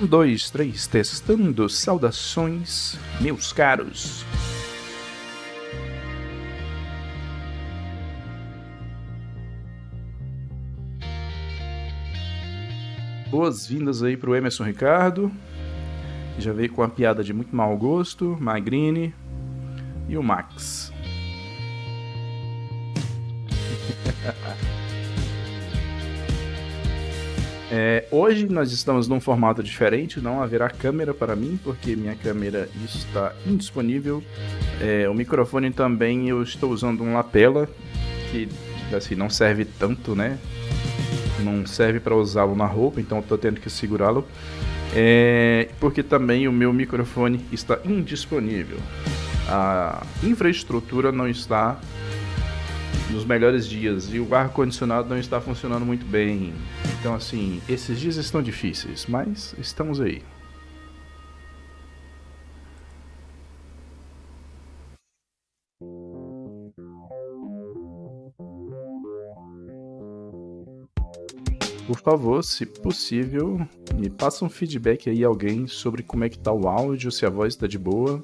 dois, três, testando. Saudações, meus caros. Boas-vindas aí pro Emerson Ricardo. Já veio com uma piada de muito mau gosto, Magrini e o Max. Hoje nós estamos num formato diferente, não haverá câmera para mim, porque minha câmera está indisponível. O microfone também eu estou usando um lapela, que assim, não serve tanto, né? Não serve para usá-lo na roupa, então eu estou tendo que segurá-lo. Porque também o meu microfone está indisponível. A infraestrutura não está nos melhores dias e o ar-condicionado não está funcionando muito bem. Então assim, esses dias estão difíceis, mas estamos aí. Por favor, se possível, me passa um feedback aí, alguém, sobre como é que tá o áudio, se a voz tá de boa.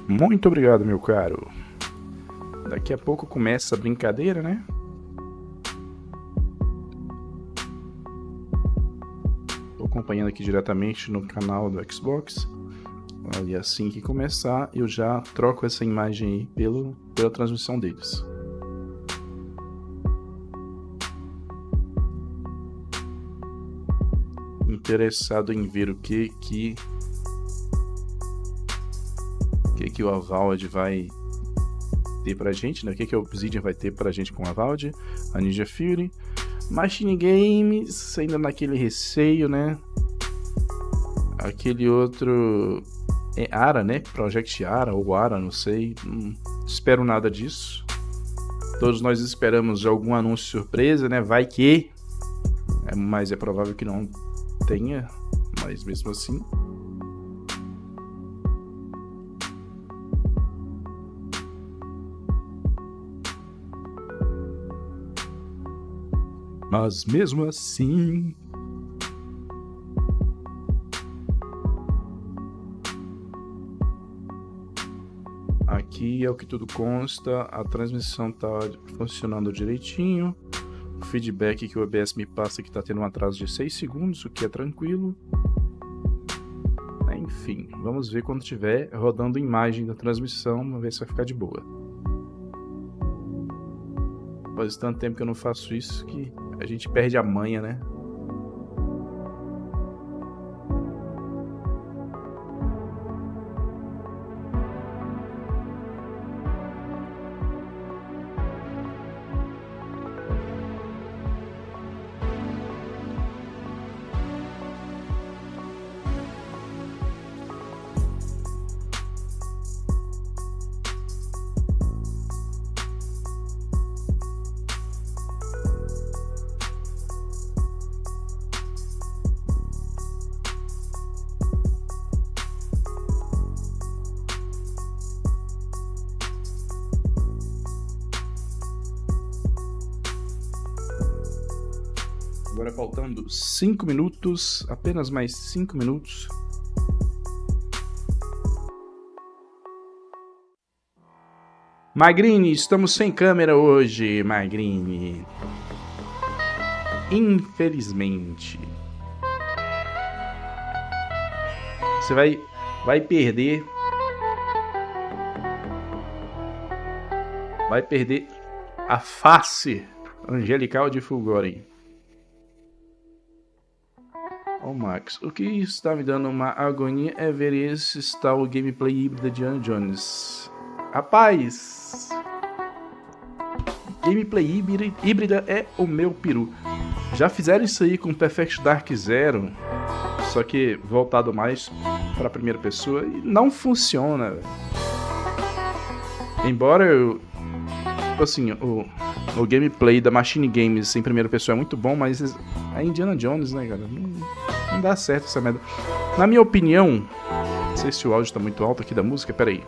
Muito obrigado, meu caro. Daqui a pouco começa a brincadeira, né? Tô acompanhando aqui diretamente no canal do Xbox. E assim que começar, eu já troco essa imagem aí pela transmissão deles. Interessado em ver o que o Avald vai ter pra gente, né? O que o Obsidian vai ter pra gente com o Avald, a Ninja Fury, Machine Games, ainda naquele receio, né? Aquele outro Ara, né? Project Ara ou Ara, não sei. Não espero nada disso. Todos nós esperamos algum anúncio surpresa, né? Vai que. Mas é provável que não tenha, mas mesmo assim. Mas mesmo assim... Aqui é o que tudo consta, a transmissão tá funcionando direitinho. O feedback que o OBS me passa que tá tendo um atraso de 6 segundos, o que é tranquilo. Enfim, vamos ver quando tiver rodando imagem da transmissão, vamos ver se vai ficar de boa. Faz tanto tempo que eu não faço isso que a gente perde a manha, né? Agora faltando 5 minutos, apenas mais 5 minutos. Magrini, estamos sem câmera hoje, Magrini. Infelizmente. Você vai perder. Vai perder a face angelical de FullGhoren. Ó, Max, o que está me dando uma agonia é ver esse tal gameplay híbrida de Indiana Jones. Rapaz, gameplay híbrida é o meu peru. Já fizeram isso aí com Perfect Dark Zero, só que voltado mais para a primeira pessoa e não funciona. Embora assim, o gameplay da Machine Games em primeira pessoa é muito bom, mas a Indiana Jones, né, cara, não dá certo essa merda. Na minha opinião, não sei se o áudio tá muito alto aqui da música, peraí.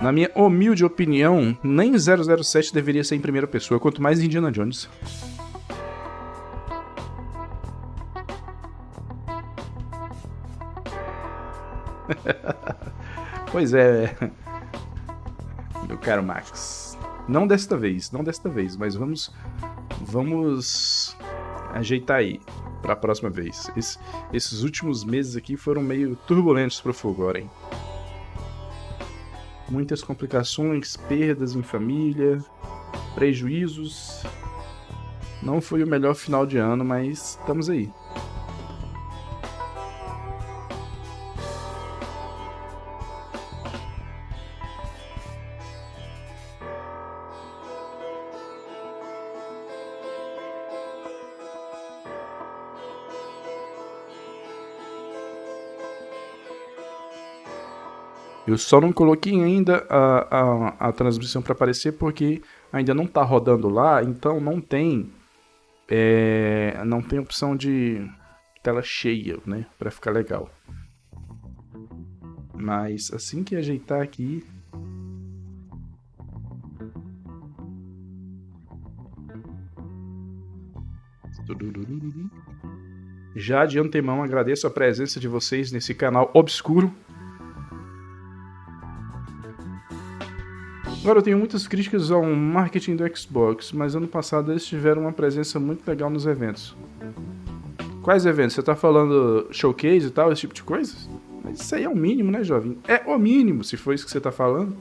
Na minha humilde opinião, nem 007 deveria ser em primeira pessoa, quanto mais Indiana Jones. Pois é, meu caro Max. Não desta vez, mas vamos ajeitar aí para a próxima vez. Esses últimos meses aqui foram meio turbulentos para o FullGhoren. Muitas complicações, perdas em família, prejuízos. Não foi o melhor final de ano, mas estamos aí. Eu só não coloquei ainda a transmissão para aparecer porque ainda não está rodando lá, então não tem opção de tela cheia, né, para ficar legal. Mas assim que ajeitar aqui, já de antemão agradeço a presença de vocês nesse canal obscuro. Agora, eu tenho muitas críticas ao marketing do Xbox, mas ano passado eles tiveram uma presença muito legal nos eventos. Quais eventos? Você tá falando showcase e tal, esse tipo de coisa? Mas isso aí é o mínimo, né, jovem? É o mínimo, se for isso que você tá falando.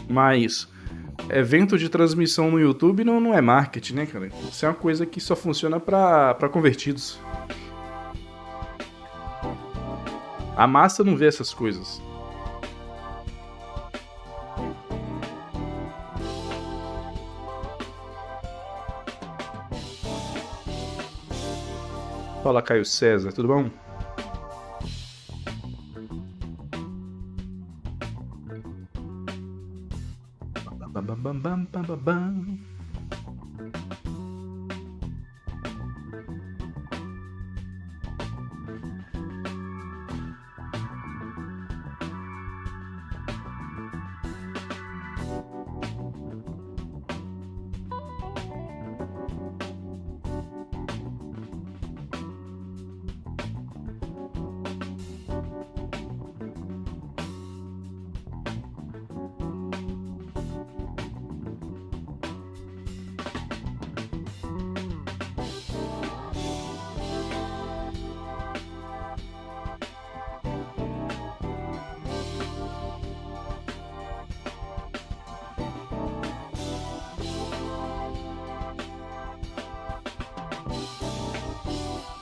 Mas evento de transmissão no YouTube não é marketing, né, cara? Isso é uma coisa que só funciona pra convertidos. A massa não vê essas coisas. Fala, Caio César, tudo bom?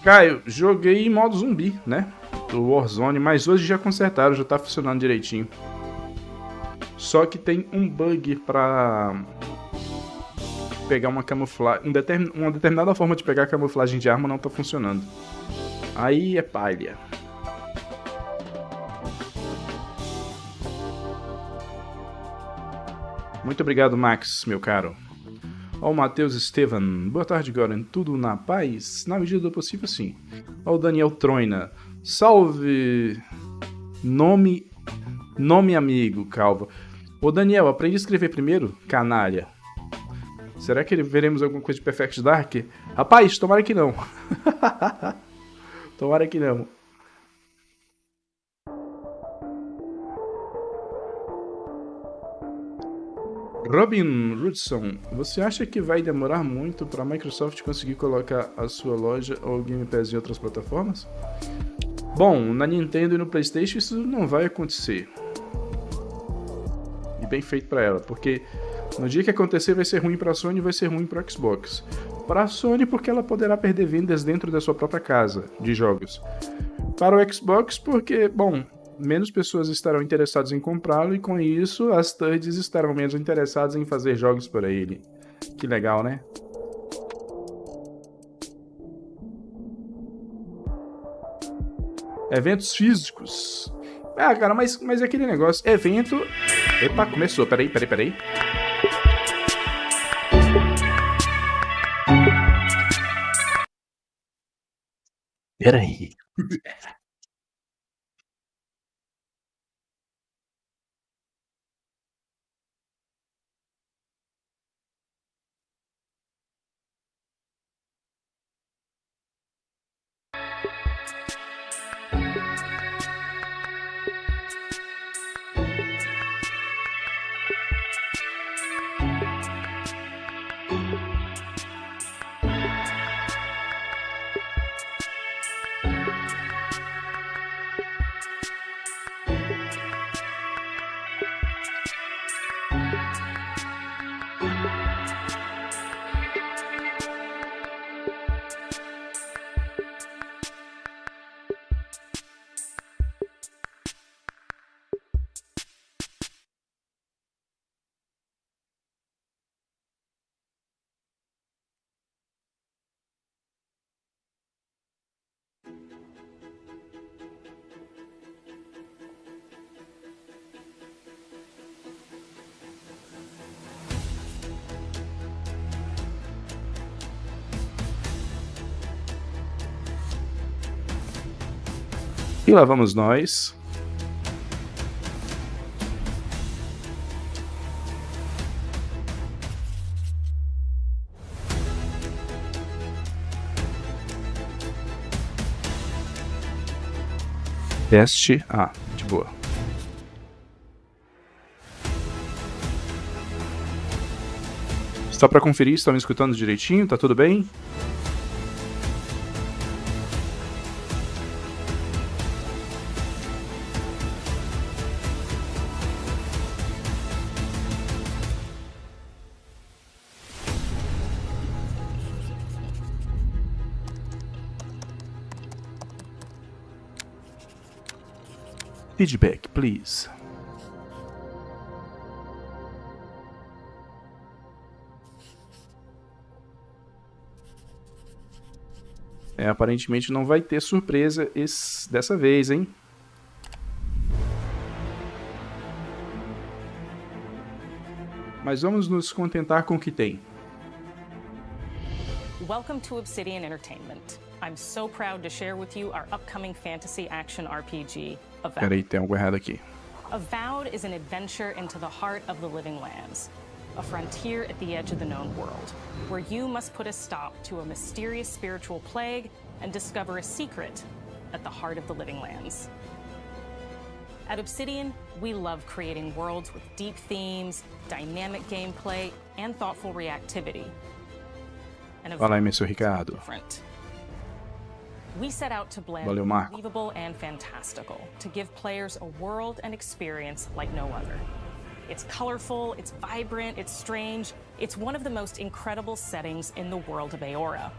Caio, joguei em modo zumbi, né? Do Warzone, mas hoje já consertaram, já tá funcionando direitinho. Só que tem um bug pra pegar uma camuflagem. Uma determinada forma de pegar a camuflagem de arma não tá funcionando. Aí é palha. Muito obrigado, Max, meu caro. Ó, o Matheus Estevan. Boa tarde, Goren. Tudo na paz? Na medida do possível, sim. Ó, o Daniel Troina. Salve! Nome amigo, calvo. Ô, Daniel, aprendi a escrever primeiro? Canalha. Será que veremos alguma coisa de Perfect Dark? Rapaz, tomara que não. Tomara que não. Robin Rudson, você acha que vai demorar muito para a Microsoft conseguir colocar a sua loja ou Game Pass em outras plataformas? Bom, na Nintendo e no PlayStation isso não vai acontecer. E bem feito para ela, porque no dia que acontecer vai ser ruim para a Sony e vai ser ruim para o Xbox. Para a Sony porque ela poderá perder vendas dentro da sua própria casa de jogos. Para o Xbox porque, bom, menos pessoas estarão interessadas em comprá-lo e com isso as thirds estarão menos interessadas em fazer jogos para ele. Que legal, né? Eventos físicos. Ah, cara, mas é aquele negócio. Evento... Epa, começou. Peraí. Peraí. E lá vamos nós. Teste. Ah, de boa. Só para conferir, estão me escutando direitinho? Tá tudo bem? Feedback, please. Aparentemente não vai ter surpresa dessa vez, hein? Mas vamos nos contentar com o que tem. Welcome to Obsidian Entertainment. I'm so proud to share with you our upcoming fantasy action RPG, Avowed. Peraí, tem algo errado aqui. Avowed is an adventure into the heart of the living lands, a frontier at the edge of the known world, where you must put a stop to a mysterious spiritual plague and discover a secret at the heart of the living lands. At Obsidian, we love creating worlds with deep themes, dynamic gameplay, and thougthoughtful reactivity. Fala aí, meu Ricardo. We set out to blend believable and fantastical to give players a world and experience like no other. It's colorful, it's vibrant, it's strange. It's one of the most incredible settings in the world of Aora.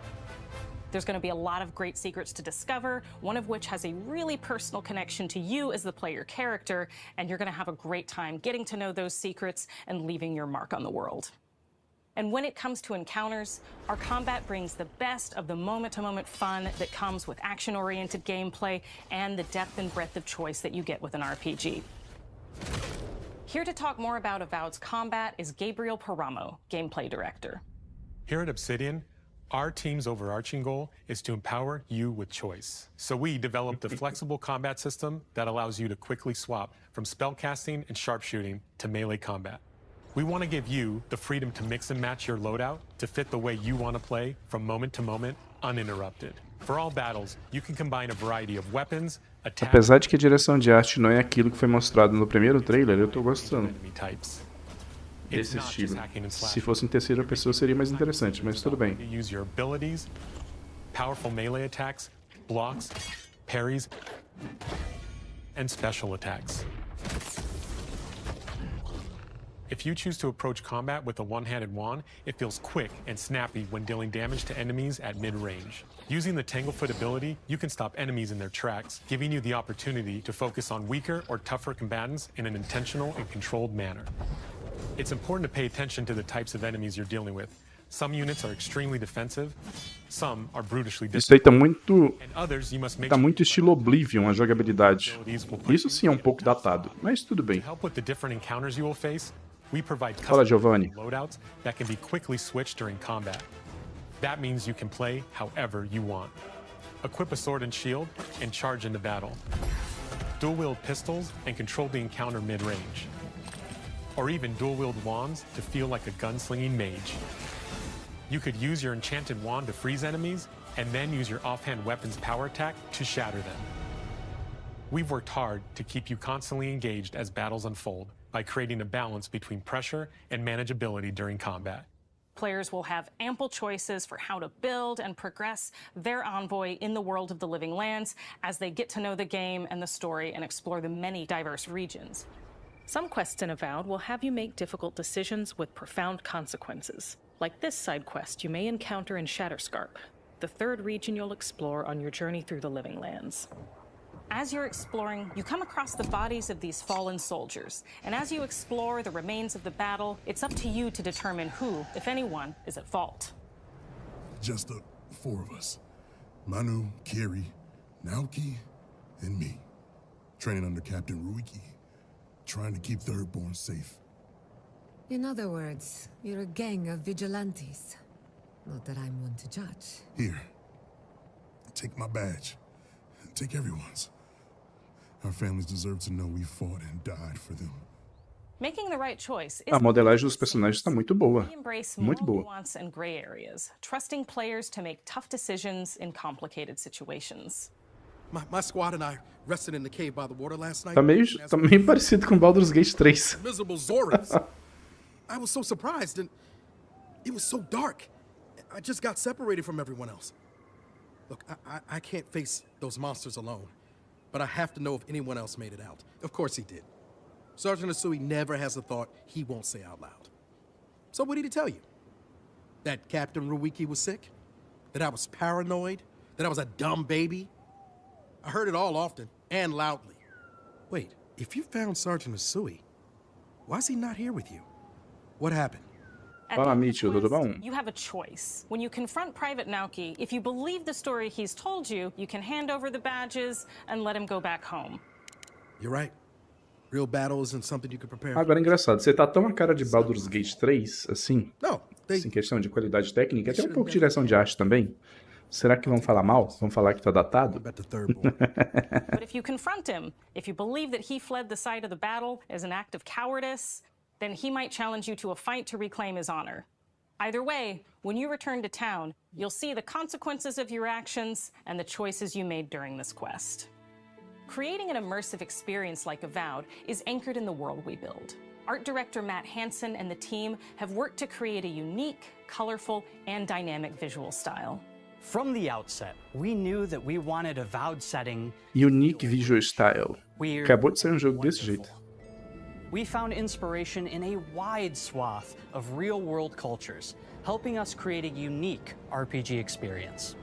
There's going to be a lot of great secrets to discover, one of which has a really personal connection to you as the player character, and you're going to have a great time getting to know those secrets and leaving your mark on the world. And when it comes to encounters, our combat brings the best of the moment-to-moment fun that comes with action-oriented gameplay and the depth and breadth of choice that you get with an RPG. Here to talk more about Avowed's combat is Gabriel Paramo, Gameplay Director. Here at Obsidian, our team's overarching goal is to empower you with choice. So we developed a flexible combat system that allows you to quickly swap from spellcasting and sharpshooting to melee combat. We want to give you the freedom to mix and match your loadout to fit the way you want to play from moment to moment, uninterrupted. For all battles, you can combine a variety of weapons, attacks, Apesar de que a direção de arte não é aquilo que foi mostrado no primeiro trailer, eu tô gostando enemy types. desse estilo. Se fosse em terceira pessoa seria mais interessante, mas tudo bem. You use your abilities, powerful melee attacks, blocks, parries, and special attacks. If you choose to approach combat with a one-handed wand, it feels quick and snappy when dealing damage to enemies at mid-range. Using the Tanglefoot ability, you can stop enemies in their tracks, giving you the opportunity to focus on weaker or tougher combatants in an intentional and controlled manner. It's important to pay attention to the types of enemies you're dealing with. Some units are extremely defensive, some are brutally Isso aí tá muito and others you must make Tá muito estilo Oblivion a jogabilidade. Isso sim é um pouco datado, mas tudo bem. To help with the different encounters you will face, we provide Fala, custom Giovanni. loadouts that can be quickly switched during combat. That means you can play however you want. Equip a sword and shield and charge into battle. Dual-wield pistols and control the encounter mid-range. Or even dual-wield wands to feel like a gunslinging mage. You could use your enchanted wand to freeze enemies, and then use your offhand weapon's power attack to shatter them. We've worked hard to keep you constantly engaged as battles unfold by creating a balance between pressure and manageability during combat. Players will have ample choices for how to build and progress their envoy in the world of the Living Lands as they get to know the game and the story and explore the many diverse regions. Some quests in Avowed will have you make difficult decisions with profound consequences, like this side quest you may encounter in Shatterscarp, the third region you'll explore on your journey through the Living Lands. As you're exploring, you come across the bodies of these fallen soldiers, and as you explore the remains of the battle, it's up to you to determine who, if anyone, is at fault. Just the four of us. Manu, Kiri, Naoki, and me. Training under Captain Ruiki. Trying to keep Thirdborn safe. In other words, you're a gang of vigilantes. Not that I'm one to judge. Here. Take my badge. Take everyone's. Our families deserve to know we fought and died for them. Making the right choice is A modelagem dos personagens está muito boa. We embrace Muito more boa. nuance and gray areas, trusting players to make tough decisions in complicated situations. My squad and I rested in the cave by the water last night. Tá meio parecido com Baldur's Gate 3. Miserable Zorans. I was so surprised, and it was so dark. I just got separated from everyone else. Look, I can't face those monsters alone, but I have to know if anyone else made it out. Of course he did. Sergeant Asui never has a thought he won't say out loud. So what did he tell you? That Captain Ruiki was sick? That I was paranoid? That I was a dumb baby? I heard it all often and loudly. Wait, if you found Sergeant Asui, why is he not here with you? What happened? At Fala, the end of Mitchell, the tudo quest, bom? You have a choice. When you confront Private Naoki, if you believe the story he's told you, you can hand over the badges and let him go back home. You're right. Real battle isn't something you can prepare for. Agora é engraçado, você tá tão a cara de Baldur's Gate 3, assim, No, they em questão de qualidade técnica, até um pouco de direção de arte também. Será que vão falar mal? Vão falar que tá datado? bet the Thirdborn. But if you confront him, if you believe that he fled the site of the battle as an act of cowardice, then he might challenge you to a fight to reclaim his honor. Either way, when you return to town, you'll see the consequences of your actions and the choices you made during this quest. Creating an immersive experience like Avowed is anchored in the world we build. Art director Matt Hansen and the team have worked to create a unique, colorful, and dynamic visual style. From the outset, we knew that we wanted a Avowed setting. Unique Visual Style. Weird, Acabou de sair um jogo desse jeito. We found inspiration in a wide swath of real-world cultures, helping us create a unique RPG experience.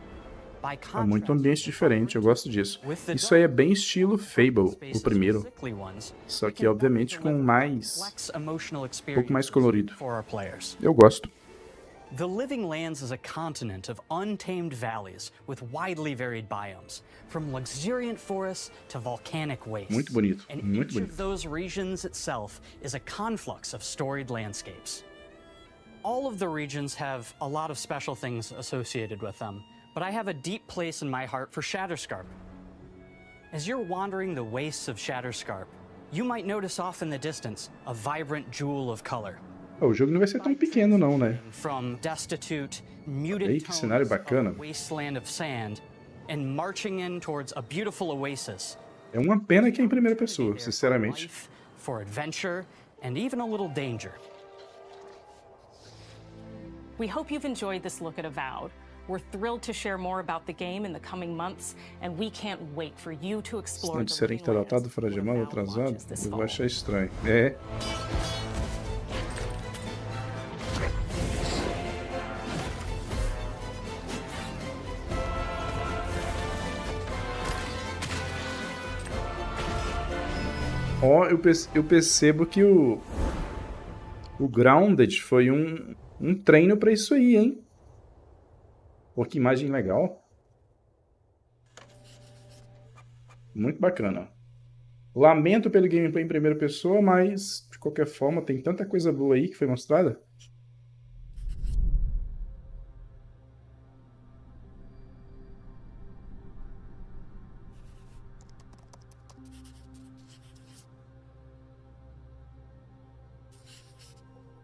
By É muito contrast, ambiente diferente, eu gosto disso. Isso aí é bem estilo Fable, o primeiro. Só que, obviamente, com um pouco mais colorido. Eu gosto. The Living Lands is a continent of untamed valleys with widely varied biomes, from luxuriant forests to volcanic wastes. Muito bonito, And muito each bonito. of those regions itself is a conflux of storied landscapes. All of the regions have a lot of special things associated with them, but I have a deep place in my heart for Shatterscarp. As you're wandering the wastes of Shatterscarp, you might notice off in the distance a vibrant jewel of color. O jogo não vai ser tão pequeno não, né? From destitute, muted Ei, que cenário tones bacana. of a wasteland of sand and marching in towards a beautiful oasis. É uma pena que é em primeira pessoa, sinceramente. Life, for adventure, and even a little danger. We hope you've enjoyed this look at Avowed. We're thrilled to share more about the game in the coming months, and we can't wait for you to explore Não the disserem living que tá lands datado fora de when mão, Avowed atrasado, launches this eu vou fall. achar estranho. É. Ó, eu percebo que o Grounded foi um treino pra isso aí, hein? Pô, que imagem legal. Muito bacana. Lamento pelo gameplay em primeira pessoa, mas de qualquer forma tem tanta coisa boa aí que foi mostrada.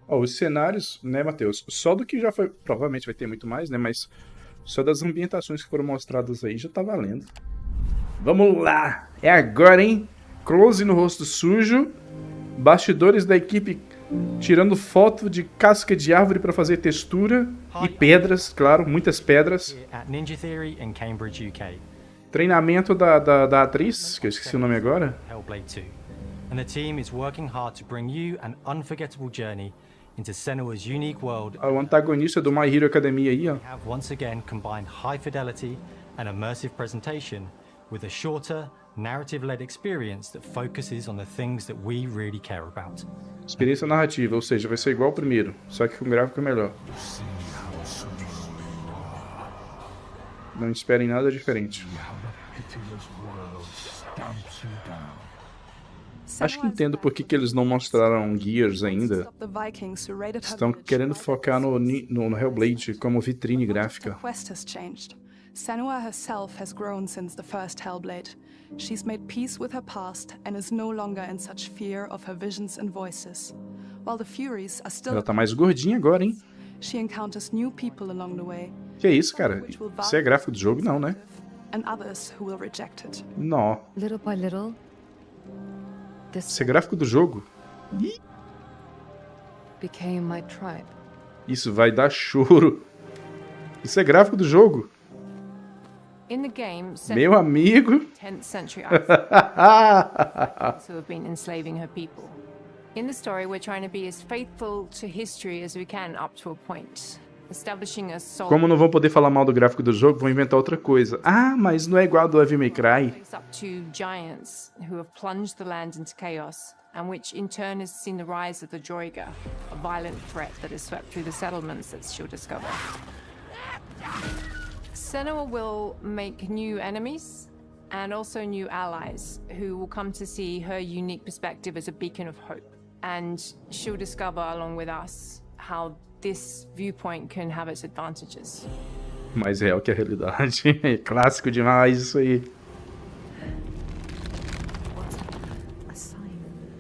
Ó, os cenários, né, Matheus? Só do que já foi. Provavelmente vai ter muito mais, né? Mas só das ambientações que foram mostradas aí já tá valendo. Vamos lá! É agora, hein? Close no rosto sujo. Bastidores da equipe tirando foto de casca de árvore para fazer textura. E pedras, claro, muitas pedras. At Ninja Theory in Cambridge, UK. Treinamento da atriz, que eu esqueci o nome agora. Hellblade 2. And the team is working hard to bring you an unforgettable journey into Senua's unique world. O antagonista do My Hero Academia aí, ó. We have once again combined high fidelity and immersive presentation with a shorter, narrative-led experience that focuses on the things that we really care about. Experiência narrativa, ou seja, vai ser igual ao primeiro, só que com gráfico melhor. Não esperem nada diferente. Acho que entendo por que eles não mostraram Gears ainda. Estão querendo focar no Hellblade como vitrine gráfica. Senua herself has grown since the first Hellblade. She's made peace with her past and is no longer in such fear of her visions and voices. While the Furies are still Ela tá mais gordinha agora, hein? she encounters new people along the way. Que isso, cara? Isso é gráfico do jogo? Não, né? And others who will reject it. Não. Little by little, this Isso é gráfico do jogo? became my tribe. Isso vai dar choro. Isso é gráfico do jogo? In the game, Meu amigo. 10th century Icelanders who have been enslaving her people. In the story, we're trying to be as faithful to history as we can up to a point, establishing a solid Como não vão poder falar mal do gráfico do jogo, vão inventar outra coisa. Ah, mas não é igual ao do Devil May Cry. place up to giants who have plunged the land into chaos, and which in turn has seen the rise of the Joiga, a violent threat that has swept through the settlements that she'll discover. Senua will make new enemies and also new allies who will come to see her unique perspective as a beacon of hope. And she'll discover, along with us, how this viewpoint can have its advantages. Mais real que a realidade. É clássico demais isso aí.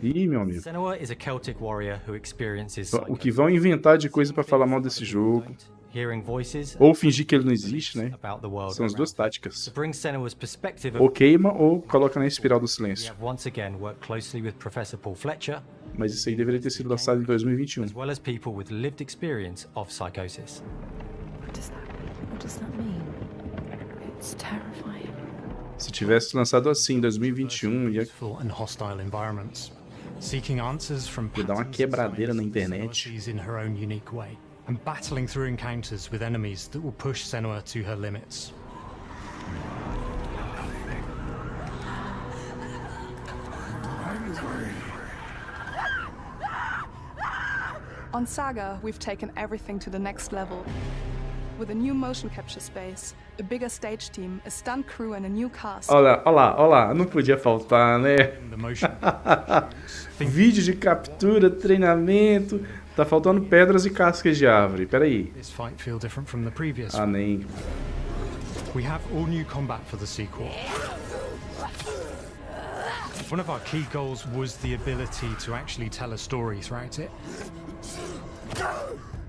Ih, meu amigo. Senua is a Celtic warrior who experiences O que vão inventar de coisa pra falar mal desse jogo, hearing voices ou fingir que ele não existe, né? about the world São as duas around. táticas. To bring Senua's perspective Ou of queima ou coloca na espiral do we silêncio. have once again worked closely with Professor Paul Fletcher, Mas isso aí deveria ter sido lançado em 2021. as well as people with lived experience of psychosis. What does that mean? It's terrifying. Se tivesse lançado assim em 2021, ia And hostile environments, seeking answers from Ia dar uma patterns quebradeira na and internet. psychologies in her own unique way, and battling through encounters with enemies that will push Senua to her limits. On Saga, we've taken everything to the next level. With a new motion capture space, a bigger stage team, a stunt crew and a new cast. Olha lá, não podia faltar, né? The motion. Vídeo de captura, treinamento. Tá faltando pedras e cascas de árvore. Pera aí. This fight feel different from the previous. Ah, nem. We have all new combat for the sequel. One of our key goals was the ability to actually tell a story throughout it.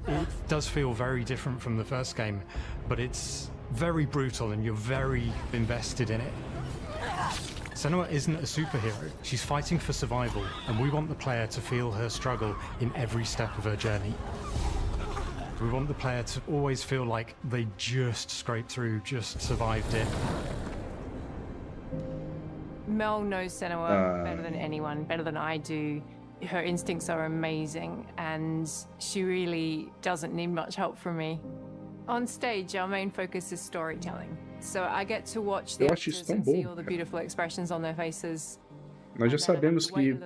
It does feel very different from the first game, but it's very brutal and you're very invested in it. Senua isn't a superhero, she's fighting for survival, and we want the player to feel her struggle in every step of her journey. We want the player to always feel like they just scraped through, just survived it. Mel knows Senua better than anyone, better than I do. Her instincts are amazing, and she really doesn't need much help from me. On stage, our main focus is storytelling. So I get to watch the actors and see all the beautiful expressions on their faces. Nós já sabemos que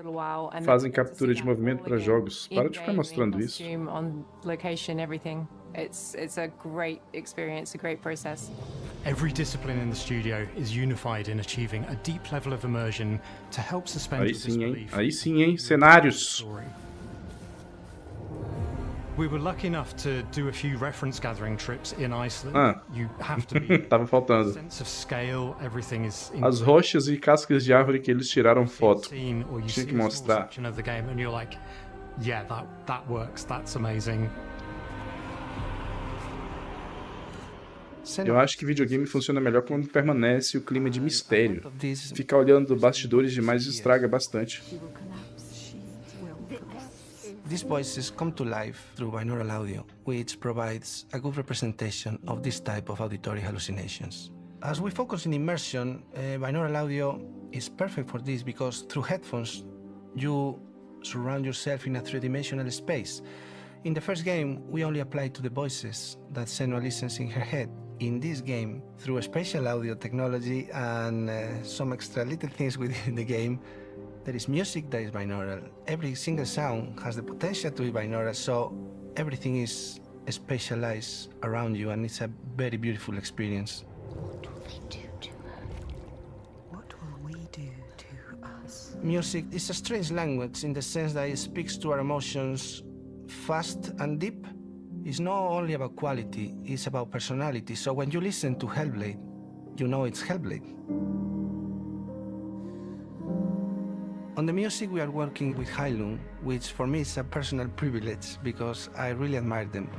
fazem captura de movimento para jogos. Para de ficar mostrando isso. On location, everything. It's a great experience, a great process. Every discipline in the studio is unified in achieving a deep level of immersion to help suspend your disbelief. Aí sim, hein? Cenários. We were lucky enough to do a few reference gathering trips in Iceland. You have to be Tava faltando. sense of scale, everything is As rochas e cascas de árvore que eles tiraram foto. Tinha que mostrar. of the game and you're like, yeah, that works, that's amazing. Eu acho que videogame funciona melhor quando permanece o clima de mistério. Ficar olhando bastidores demais estraga bastante. These voices come to life through binaural audio, which provides a good representation of this type of auditory hallucinations. As we focus in immersion, binaural audio is perfect for this because through headphones, you surround yourself in a three-dimensional space. In the first game, we only applied to the voices that Senua listens in her head. In this game, through a spatial audio technology and some extra little things within the game, there is music that is binaural. Every single sound has the potential to be binaural, so everything is spatialized around you, and it's a very beautiful experience. What will they do to her? What will we do to us? Music is a strange language in the sense that it speaks to our emotions fast and deep. It's not only about quality, it's about personality. So when you listen to Hellblade, you know it's Hellblade. On the music, we are working with Heilung, which for me is a personal privilege because I really admire them.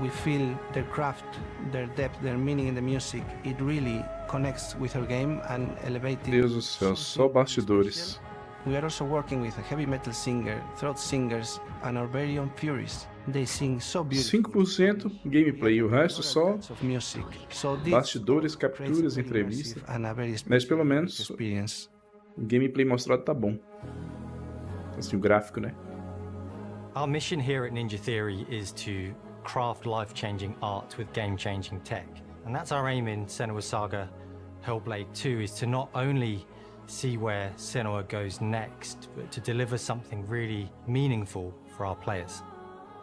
We feel their craft, their depth, their meaning in the music. It really connects with our game and elevates it. Deus do céu, só bastidores. We are also working with a heavy metal singer, throat singers, and our very own Furies. They sing so beautifully. 5% gameplay, o resto só Of music. So this bastidores, capturas, entrevistas. Mas pelo menos o gameplay mostrado tá bom. Assim, o gráfico, né? Our mission here at Ninja Theory is to craft life-changing art with game-changing tech. And that's our aim in Senua's Saga Hellblade 2, is to not only see where Senua goes next, but to deliver something really meaningful for our players.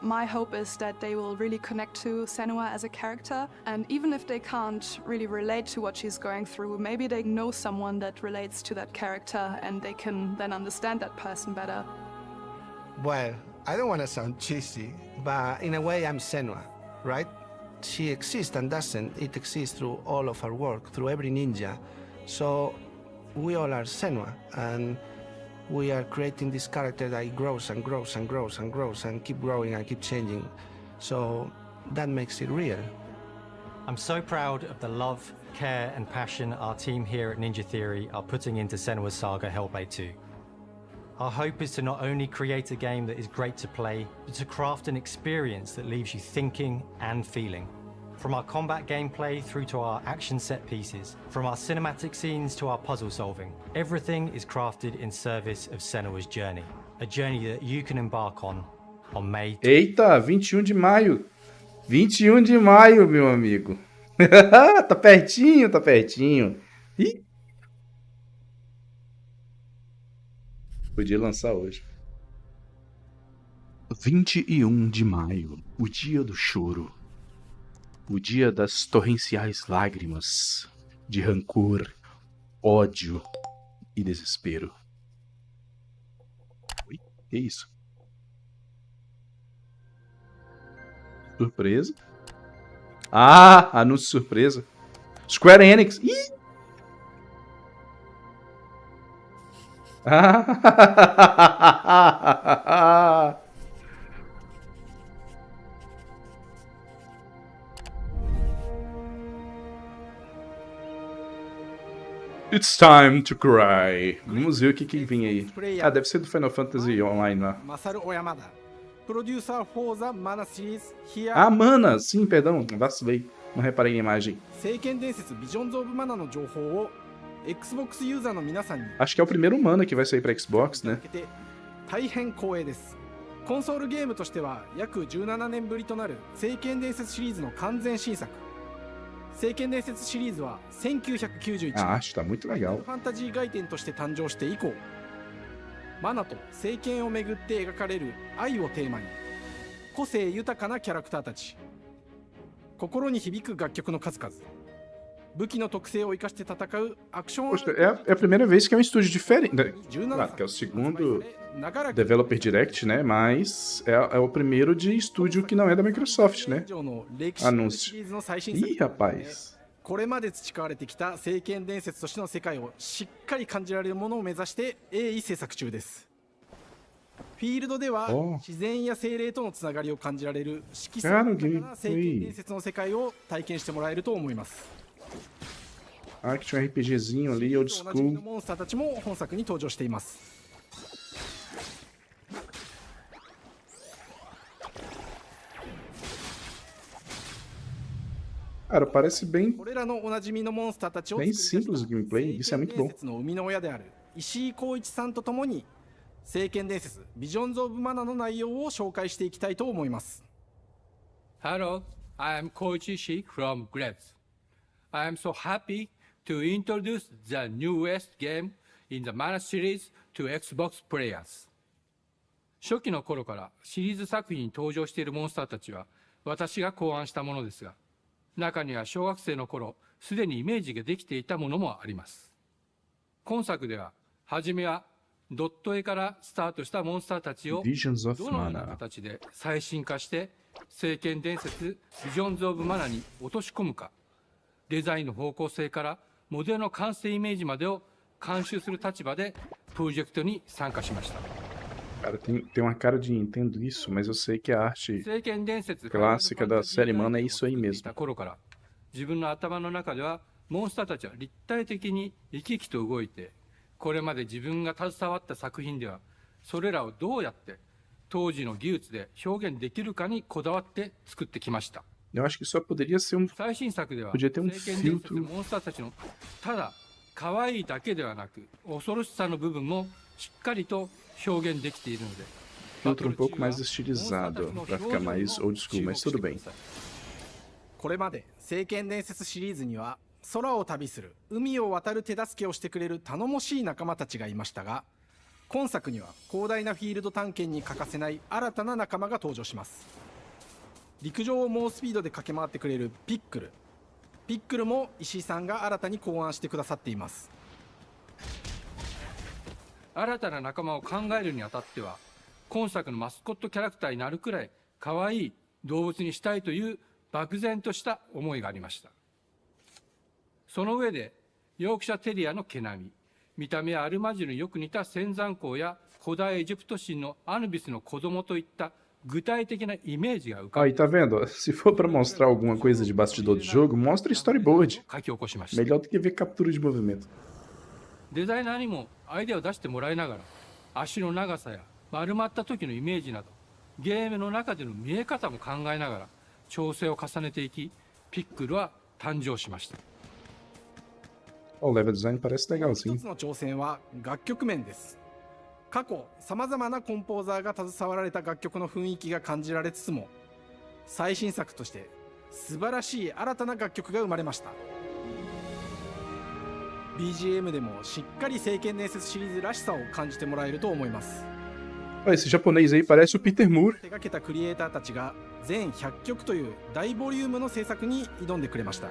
My hope is that they will really connect to Senua as a character, and even if they can't really relate to what she's going through, maybe they know someone that relates to that character and they can then understand that person better. Well, I don't want to sound cheesy, but in a way I'm Senua, right? She exists and doesn't. It exists through all of our work, through every ninja. So we all are Senua, and we are creating this character that grows and grows and grows and grows and keep growing and keep changing. So that makes it real. I'm so proud of the love, care and passion our team here at Ninja Theory are putting into Senua's Saga Hellblade 2. Our hope is to not only create a game that is great to play, but to craft an experience that leaves you thinking and feeling. From our combat gameplay through to our action set pieces, from our cinematic scenes to our puzzle solving, everything is crafted in service of Senua's journey. A journey that you can embark on May. Eita, 21 de maio. 21 de maio, meu amigo. Tá pertinho, tá pertinho. Ih. Podia lançar hoje. 21 de maio, o dia do choro. O dia das torrenciais lágrimas, de rancor, ódio e desespero. Oi? Que isso? Surpresa? Ah, anúncio surpresa. Square Enix. Ih! Ah! It's time to cry. Vamos ver o que vem aí. Ah, deve ser do Final Fantasy Online lá. Ah, Mana! Sim, perdão, vacilei. Não reparei na imagem. Acho que é o primeiro Mana que vai sair pra Xbox, né? コンソールゲームとしては約17年ぶりとなる聖剣伝説シリーズの完全新作。聖剣伝説シリーズは1991年 acho tá muito legal. ファンタジー外伝として誕生して以降、マナと聖剣をめぐって描かれる愛をテーマに、個性豊かなキャラクターたち、心に響く楽曲の数々、武器の特性を生かして戦うアクション。 Poxa, é a primeira vez que é um estúdio diferente. Claro, que é o segundo Developer Direct, né? Mas é o primeiro de estúdio que não é da Microsoft, né? Anúncio. Ih, rapaz. これまで培われてきた聖剣伝説としての世界をしっかり感じられるものを目指して鋭意制作中です。フィールドでは自然や精霊とのつながりを感じられる色彩豊かな聖剣伝説の世界を体験してもらえると思います。 Ah, que tinha um RPGzinho ali, old school. モンスターたちも本作に登場しています。 Cara, parece bem simples o gameplay, isso é muito bom. の生みの親である石井浩一さんとともに聖剣伝説ビジョンズ・オブ・マナの内容を紹介していきたいと思います。 Hello, I am Koichi Ishii from Grabs. I am so happy to introduce the newest game in the Mana series to Xbox players. 初期の頃からシリーズ作品に登場しているモンスターたちは私が考案したものですが、中には小学生の頃すでにイメージができていたものもあります。今作では初めはドット絵からスタートしたモンスターたちをどのような形で最新化して聖剣伝説ビジョンズ・オブ・マナに落とし込むか、デザインの方向性からモデルの完成イメージまでを監修する立場でプロジェクトに参加しました。 Cara, tem uma cara de Nintendo isso, mas eu sei que a arte clássica da série Mana é isso aí mesmo. 自分の頭の中ではモンスターたちは立体的に生き生きと動いて、これまで自分が携わった作品ではそれらをどうやって当時の技術で表現できるかにこだわって作ってきました。 Eu acho que só poderia ser um. 最新作では Podia ter um 聖剣伝説 filtro. モンスターたちのただ可愛いだけではなく恐ろしさの部分もしっかりと表現できているので、 Filtro um pouco mais estilizado, pra ficar mais old school, mas tudo bem. これまで聖剣伝説シリーズには空を旅する海を渡る手助けをしてくれる頼もしい仲間たちがいましたが、今作には広大なフィールド探検に欠かせない新たな仲間が登場します。陸上を猛スピードで駆け回ってくれるピックル。ピックルも石井さんが新たに考案してくださっています。 新たな仲間を考えるにあたっては、今作のマスコットキャラクターになるくらい可愛い動物にしたいという漠然とした思いがありました。その上で、ヨークシャテリアの毛並み、見た目はアルマジルによく似た仙山港や古代エジプト神のアヌビスの子供といった具体的なイメージが浮かぶ。 Aí, tá vendo? Se for pra mostrar alguma coisa de bastidor do jogo, mostra storyboard. Melhor do que ver captura de movimento. デザイナーにもアイデアを出してもらいながら、足の長さや丸まった時のイメージなど、ゲームの中での見え方も考えながら調整を重ねていき、ピックルは誕生しました。 O level design parece legalzinho. 一つの挑戦は楽曲面です。過去さまざまなコンポーザーが携わられた楽曲の雰囲気が感じられつつも、最新作として素晴らしい新たな楽曲が生まれました。 BGM でもしっかり聖剣伝説シリーズらしさを感じてもらえると思います。Olha, esse japonês aí parece o Peter Moore. 手掛けたクリエイターたちが全100曲という大ボリュームの制作に挑んでくれました。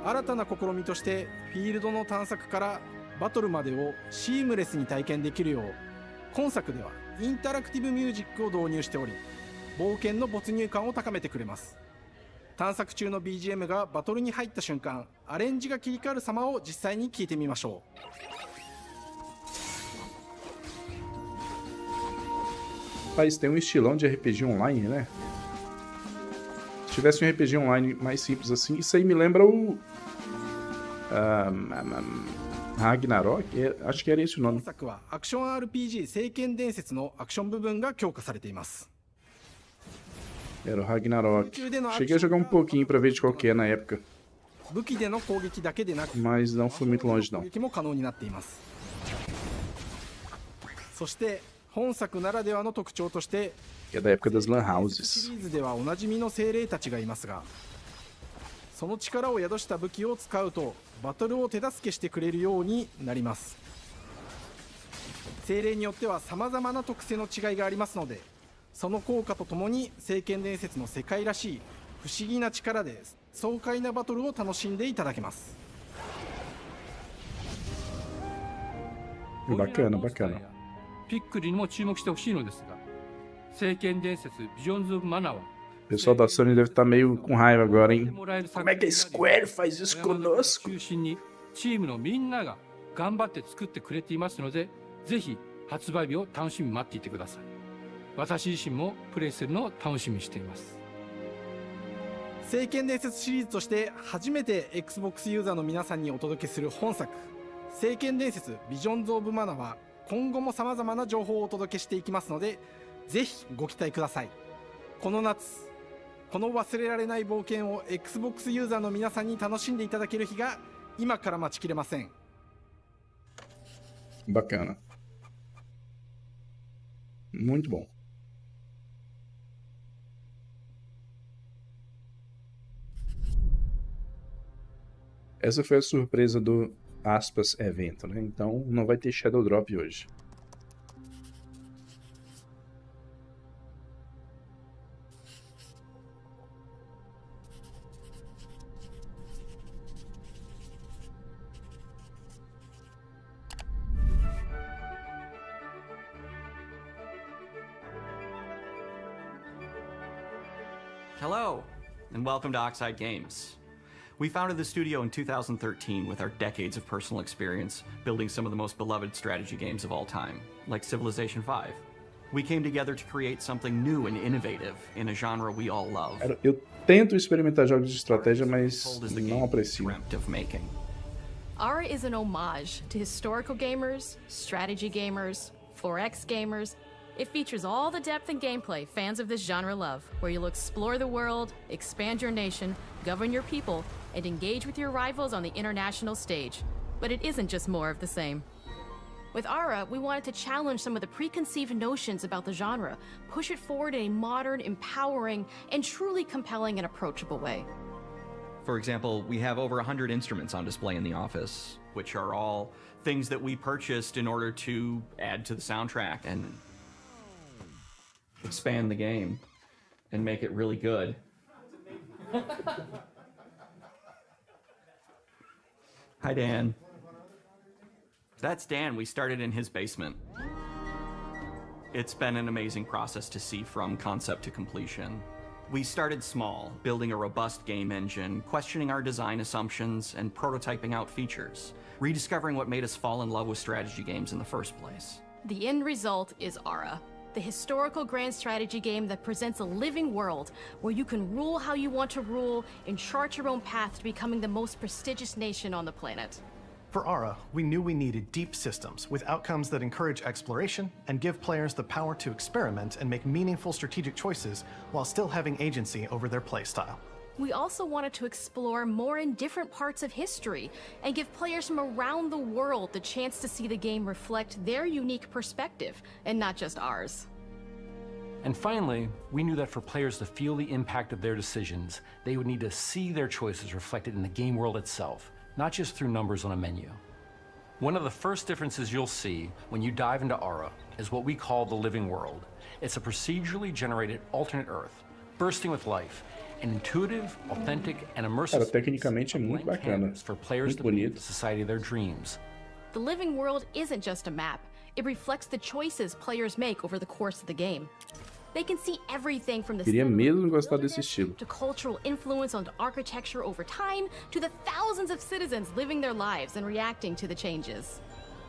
新たな試みとしてフィールドの探索からバトルまでをシームレスに体験できるよう、今作ではインタラクティブミュージックを導入しており、冒険の没入感を高めてくれます。探索中の BGM がバトルに入った瞬間、アレンジが切り替わる様を実際に聞いてみましょう。Mas tem um estilão de RPG online, né? Se tivesse um RPG online mais simples assim, isso aí me lembra o Ragnarok? Acho que era esse o nome. 本作はアクション RPG 聖剣伝説のアクション部分が強化されています。 Era o Ragnarok. Cheguei a jogar um pouquinho pra ver de qual que é na época. 武器での攻撃だけでなく、 Mas não fui muito longe 攻 não. 撃も可能になっています。そして本作ならではの特徴として、 Que é da época das lan シ houses. リーズではおなじみの精霊たちがいますが、その力を宿した武器を使うとバトルを手助けしてくれるようになります。精霊によっては様々な特性の違いがありますので、その効果とともに聖剣伝説の世界らしい不思議な力で爽快なバトルを楽しんでいただけます。 Bacana, bacana. ピックリにも注目してほしいのですが、聖剣伝説ビジョンズ・オブ・マナーは O pessoal da Sony deve estar meio com raiva agora, hein? Como é que a Square faz isso conosco? 中心にチームのみんなが頑張って作ってくれていますので、ぜひ発売日を楽しみに待っていてください。私自身もプレイするのを楽しみにしています。聖剣伝説シリーズとして初めて Xbox ユーザーの皆さんにお届けする本作、聖剣伝説ビジョンズ・オブ・マナーは今後も様々な情報をお届けしていきますので、ぜひご期待ください。この夏、この忘れられない冒険を Xbox ユーザーの皆さんに楽しんでいただける日が今から待ちきれません。 Bacana. Muito bom. Essa foi a surpresa do aspas evento, né? Então não vai ter Shadow Drop hoje. Hello, and welcome to Oxide Games. We founded the studio in 2013 with our decades of personal experience building some of the most beloved strategy games of all time, like Civilization V. We came together to create something new and innovative in a genre we all love. Eu tento experimentar jogos de estratégia, mas não aprecio. Ara is an homage to historical gamers, strategy gamers, 4X gamers. It features all the depth and gameplay fans of this genre love, where you'll explore the world, expand your nation, govern your people, and engage with your rivals on the international stage. But it isn't just more of the same. With Ara, we wanted to challenge some of the preconceived notions about the genre, push it forward in a modern, empowering, and truly compelling and approachable way. For example, we have over 100 instruments on display in the office, which are all things that we purchased in order to add to the soundtrack and expand the game and make it really good. Hi, Dan. That's Dan. We started in his basement. It's been an amazing process to see from concept to completion. We started small, building a robust game engine, questioning our design assumptions, and prototyping out features, rediscovering what made us fall in love with strategy games in the first place. The end result is Ara, the historical grand strategy game that presents a living world where you can rule how you want to rule and chart your own path to becoming the most prestigious nation on the planet. For Ara, we knew we needed deep systems with outcomes that encourage exploration and give players the power to experiment and make meaningful strategic choices while still having agency over their playstyle. We also wanted to explore more in different parts of history and give players from around the world the chance to see the game reflect their unique perspective and not just ours. And finally, we knew that for players to feel the impact of their decisions, they would need to see their choices reflected in the game world itself, not just through numbers on a menu. One of the first differences you'll see when you dive into Ara is what we call the living world. It's a procedurally generated alternate Earth, bursting with life, an intuitive, authentic, and immersive Cara, tecnicamente é muito bacana. for players Muito to build bonito. the society of their dreams. The living world isn't just a map. It reflects the choices players make over the course of the game. They can see everything from the Queria mesmo gostar desse estilo. to cultural influence on architecture over time, to the thousands of citizens living their lives and reacting to the changes.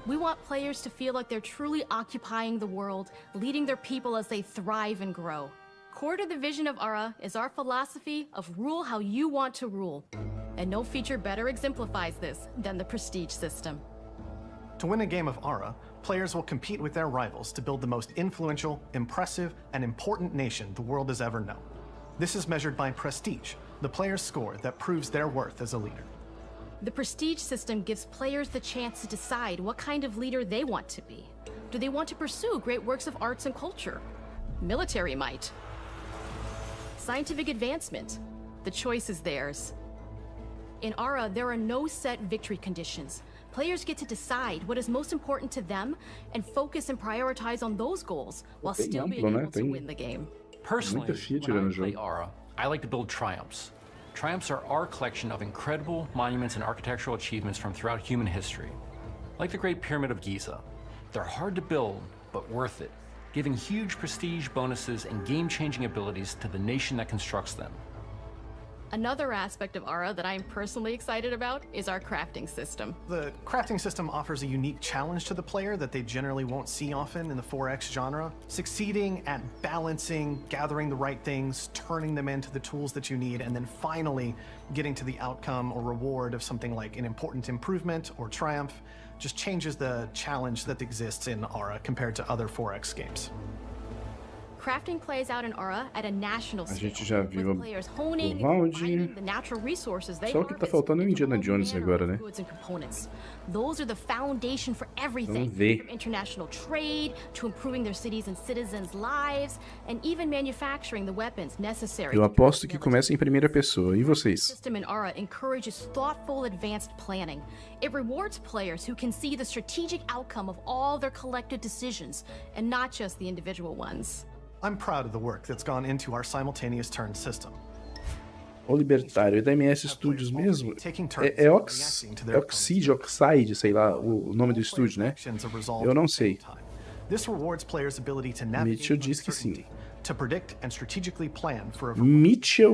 We want players to feel like they're truly occupying the world, leading their people as they thrive and grow. Core to the vision of Ara is our philosophy of rule how you want to rule. And no feature better exemplifies this than the prestige system. To win a game of Ara, players will compete with their rivals to build the most influential, impressive, and important nation the world has ever known. This is measured by prestige, the player's score that proves their worth as a leader. The prestige system gives players the chance to decide what kind of leader they want to be. Do they want to pursue great works of arts and culture? Military might? Scientific advancement? The choice is theirs. In Ara, there are no set victory conditions. Players get to decide what is most important to them and focus and prioritize on those goals while still being able to win the game. Personally, Muita feature when I no play jogo. Ara, I like to build triumphs. Triumphs are our collection of incredible monuments and architectural achievements from throughout human history. Like the Great Pyramid of Giza. They're hard to build, but worth it, giving huge prestige bonuses and game-changing abilities to the nation that constructs them. Another aspect of Ara that I'm personally excited about is our crafting system. The crafting system offers a unique challenge to the player that they generally won't see often in the 4X genre. Succeeding at balancing, gathering the right things, turning them into the tools that you need, and then finally getting to the outcome or reward of something like an important improvement or triumph just changes the challenge that exists in Ara compared to other 4X games. Crafting plays out in Ara at a national A scale, gente já viu with players honing o and round. refining the natural resources they Só o que tá harvest faltando é o into Indiana all Jones manner agora, of né? goods and components. Those are the foundation for everything, Vamos ver. from international trade to improving their cities and citizens' lives, and even manufacturing the weapons necessary. Eu aposto que começa em primeira pessoa. E The vocês? system in Ara encourages thoughtful, advanced planning. It rewards players who can see the strategic outcome of all their collective decisions, and not just the individual ones. I'm proud of the work that's gone into our simultaneous turn system. O Libertário é da MS Studios mesmo? É Oxide, sei lá, o nome do estúdio, né? Eu não sei. This rewards players' ability to navigate Mitchell diz que sim. to predict and strategically plan for a Michel.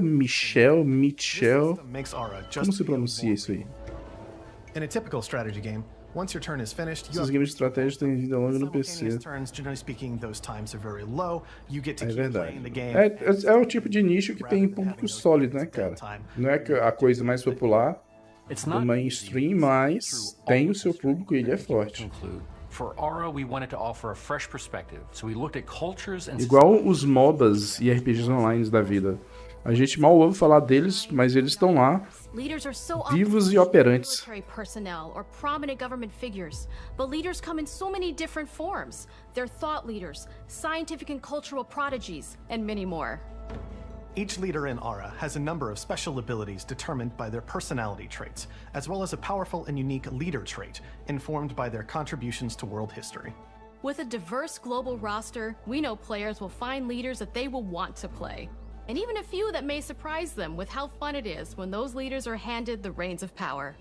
makes Ara Como just se pronuncia isso aí? in a typical strategy game. Once your turn is finished, you Esses have games de estratégia têm vida longa no simultaneous PC. turns. Generally speaking, those times are very low. You get to É keep verdade. playing the game. É o tipo de nicho que tem público sólido, né, cara? Não é a coisa mais popular do mainstream, mas tem o seu público e ele é forte. For Ara, we wanted to offer a fresh perspective, so we looked at cultures and Igual os MOBAs e RPGs online da vida. A gente mal ouve falar deles, mas eles estão lá, Leaders are so vivos e often operantes. military personnel or prominent government figures, but leaders come in so many different forms. They're thought leaders, scientific and cultural prodigies, and many more. Each leader in Ara has a number of special abilities determined by their personality traits, as well as a powerful and unique leader trait informed by their contributions to world history. With a diverse global roster, we know players will find leaders that they will want to play. And even a few that may surprise them with how fun it is when those leaders are handed the reins of power.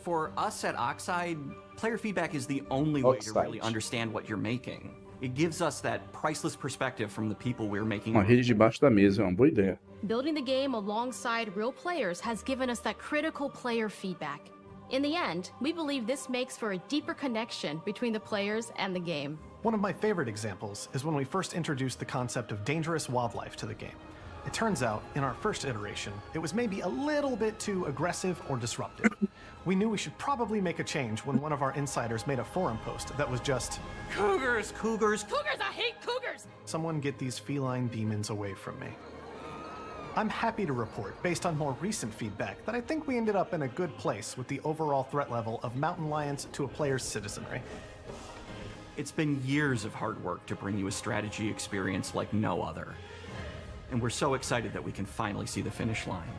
For us at Oxide, player feedback is the only way to really understand what you're making. It gives us that priceless perspective from the people we're making. Uma rede debaixo da mesa é uma boa ideia. Building the game alongside real players has given us that critical player feedback. In the end, we believe this makes for a deeper connection between the players and the game. One of my favorite examples is when we first introduced the concept of dangerous wildlife to the game. It turns out, in our first iteration, it was maybe a little bit too aggressive or disruptive. We knew we should probably make a change when one of our insiders made a forum post that was just, Cougars, cougars, Cougars, I hate cougars! Someone get these feline demons away from me. I'm happy to report, based on more recent feedback, that I think we ended up in a good place with the overall threat level of mountain lions to a player's citizenry. It's been years of hard work to bring you a strategy experience like no other. And we're so excited that we can finally see the finish line.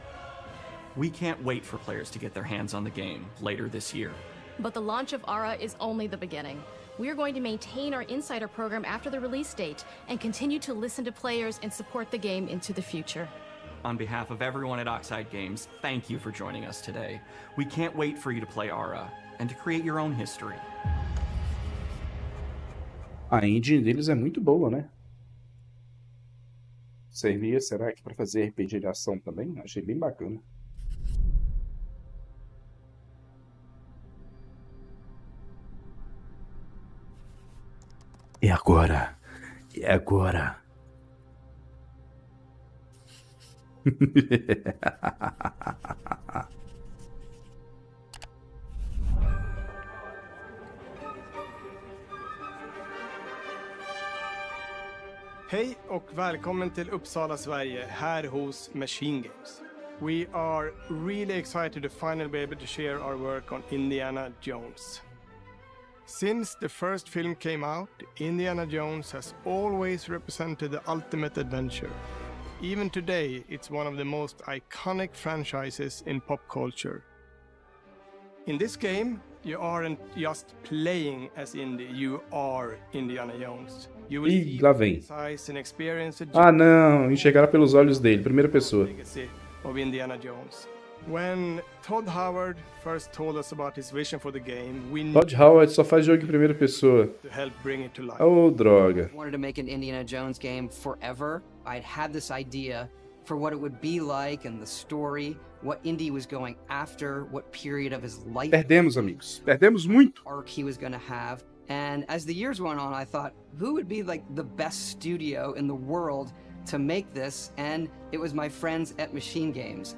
We can't wait for players to get their hands on the game later this year. But the launch of ARA is only the beginning. We're going to maintain our insider program after the release date and continue to listen to players and support the game into the future. On behalf of everyone at Oxide Games, thank you for joining us today. We can't wait for you to play ARA and to create your own history. A engine deles é muito boa, né? Servia, será que para fazer RPG de ação também? Achei bem bacana. E agora? E agora? Hej och välkommen till Uppsala, Sverige, här hos Machine Games. We are really excited to finally be able to share our work on Indiana Jones. Since the first film came out, Indiana Jones has always represented the ultimate adventure. Even today, it's one of the most iconic franchises in pop culture. In this game, you aren't just playing as Indy, you are Indiana Jones. You will Ih, lá vem. size and experience the Ah, não. Enxergar pelos olhos dele. Primeira pessoa. legacy of Indiana Jones. When Todd Howard first told us about his vision for the game, we knew Todd Howard só faz jogo em primeira pessoa. to help bring it to life. Oh, droga. Wanted to make an Indiana Jones game forever. I'd had this idea for what it would be like and the story, what Indy was going after, what period of his life Perdemos, amigos. Perdemos muito. arc he was going to have. And as the years went on, I thought, who would be like the best studio in the world to make this? And it was my friends at Machine Games.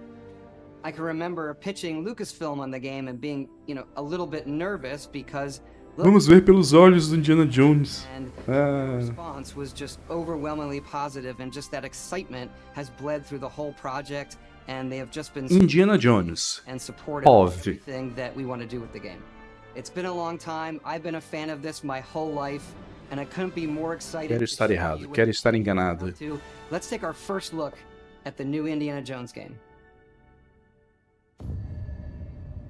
I can remember pitching Lucasfilm on the game and being, a little bit nervous because Vamos ver pelos olhos do Indiana Jones. and Ah. the response was just overwhelmingly positive, and just that excitement has bled through the whole project, and they have just been Indiana Jones. and supportive Óbvio. of everything that we want to do with the game. It's been a long time. I've been a fan of this my whole life, and I couldn't be more excited. Quero to estar share errado. you Quero with estar enganado. to- Let's take our first look at the new Indiana Jones game.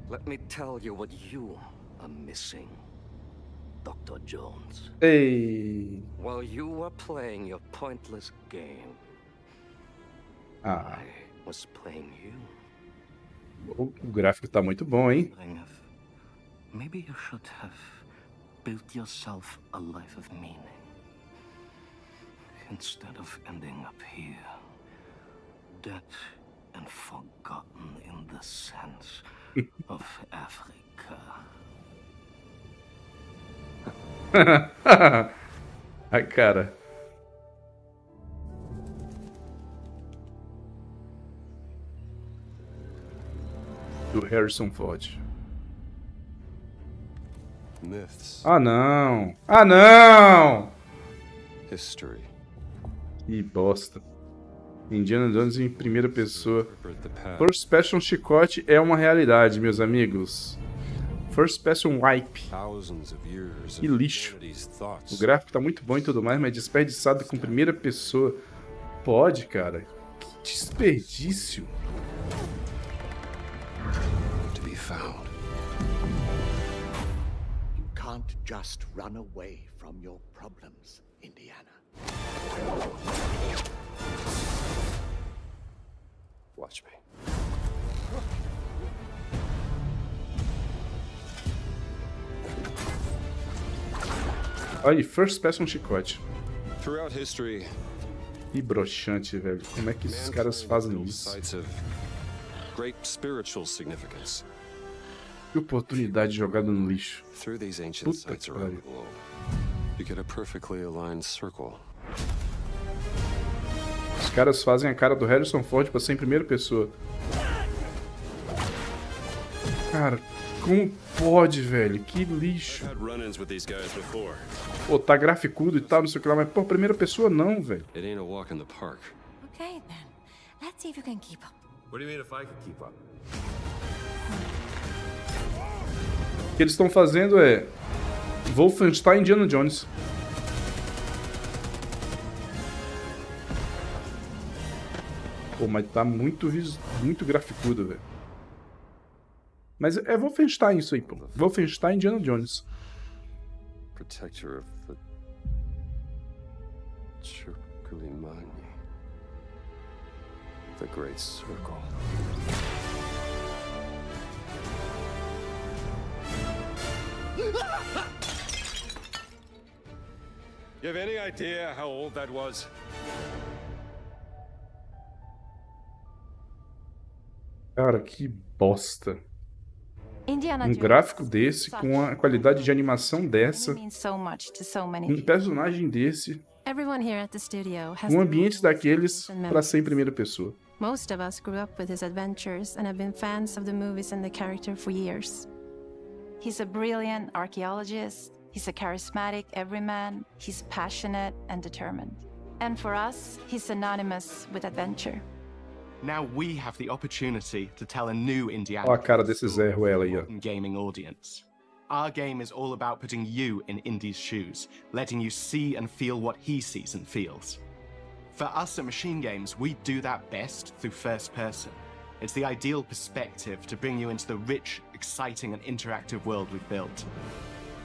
Let me tell you what you are missing, Dr. Jones. Ei. While you were playing your pointless game, Ah, I was playing you. o gráfico tá muito bom, hein? Maybe you should have built yourself a life of meaning instead of ending up here, dead and forgotten in the sense of Africa. A cara. Do Harrison Ford. Myths, Ah, não. Ah, não! history, Ih, bosta. Indiana Jones em primeira pessoa. the past. First Person Chicote é uma realidade, meus amigos. First Person Wipe. Thousands of years Que of lixo. humanity's thoughts. O gráfico tá muito bom e tudo mais, mas desperdiçado com primeira pessoa. Pode, cara. Que desperdício. To be found. You can't just run away from your problems, Indiana. Watch me. Olha aí, First Person Chicote. Throughout history, Que broxante, velho. Como é que esses caras fazem isso? sites of great spiritual significance. Que oportunidade jogada no lixo. Through these ancient Puta sites que around pariu. the globe, you get a perfectly aligned circle. Os caras fazem a cara do Harrison Ford pra ser em primeira pessoa. Cara, como pode, velho? Que lixo. I've had run-ins with these guys before. Pô, tá graficudo e tal, não sei o que lá, mas, pô, primeira pessoa não, velho. It ain't a walk in the park. Okay, then. Let's see if you can keep up. What do you mean if I could keep up? O que eles estão fazendo é Wolfenstein Indiana Jones. Pô, mas tá muito graficudo, velho. Mas é Wolfenstein isso aí, pô. Wolfenstein Indiana Jones. Protector of the Chukulimani. The Great Circle. You have any idea how old that was? Cara, que bosta. Indiana Um Jones gráfico desse, com a qualidade de animação dessa, means so much to so many um people. personagem desse, Everyone here at the studio has um their ambiente own daqueles and pra ser em memories. primeira pessoa. Most of us grew up with his adventures and have been fans of the movies and the character for years. He's a brilliant archaeologist, he's a charismatic everyman, he's passionate and determined. And for us, he's synonymous with adventure. Now we have the opportunity to tell a new Indiana Ó a cara desse Zé Ruela aí, ó. gaming audience. Our game is all about putting you in Indy's shoes, letting you see and feel what he sees and feels. For us at Machine Games, we do that best through first person. It's the ideal perspective to bring you into the rich, exciting and interactive world we've built.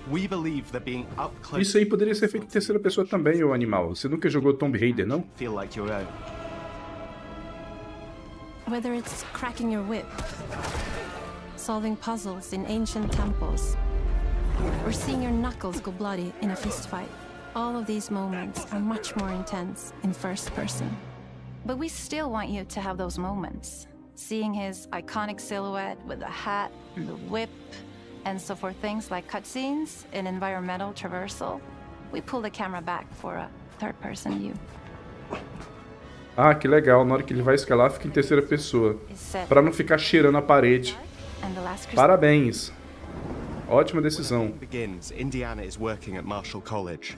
We believe that being up close Isso aí poderia ser feito em terceira pessoa também, ô animal. Você nunca jogou Tomb Raider, não? feel like your own. Whether it's cracking your whip, solving puzzles in ancient temples, or seeing your knuckles go bloody in a fistfight, all of these moments are much more intense in first person. But we still want you to have those moments. Seeing his iconic silhouette with the hat and the whip. And so for things like cutscenes and environmental traversal, we pull the camera back for a third-person view. Ah, que legal. Na hora que ele vai escalar, fica em terceira pessoa. Pra não ficar cheirando a parede. Parabéns. Ótima decisão. Begins, Indiana is working at Marshall College.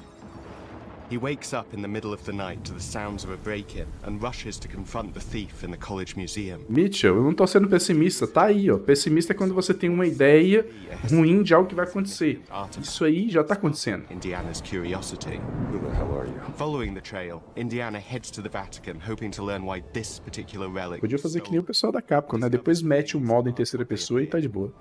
He wakes up in the middle of the night to the sounds of a break-in and rushes to confront the thief in the college museum. Mitchell, eu não tô sendo pessimista. Tá aí, ó. Pessimista é quando você tem uma ideia ruim de algo que vai acontecer. Isso aí já tá acontecendo. Indiana's curiosity. Who the hell are you? Following the trail, Indiana heads to the Vatican, hoping to learn why this particular relic. Podia fazer que nem o pessoal da Capcom, né? Depois mete o modo em terceira pessoa e tá de boa.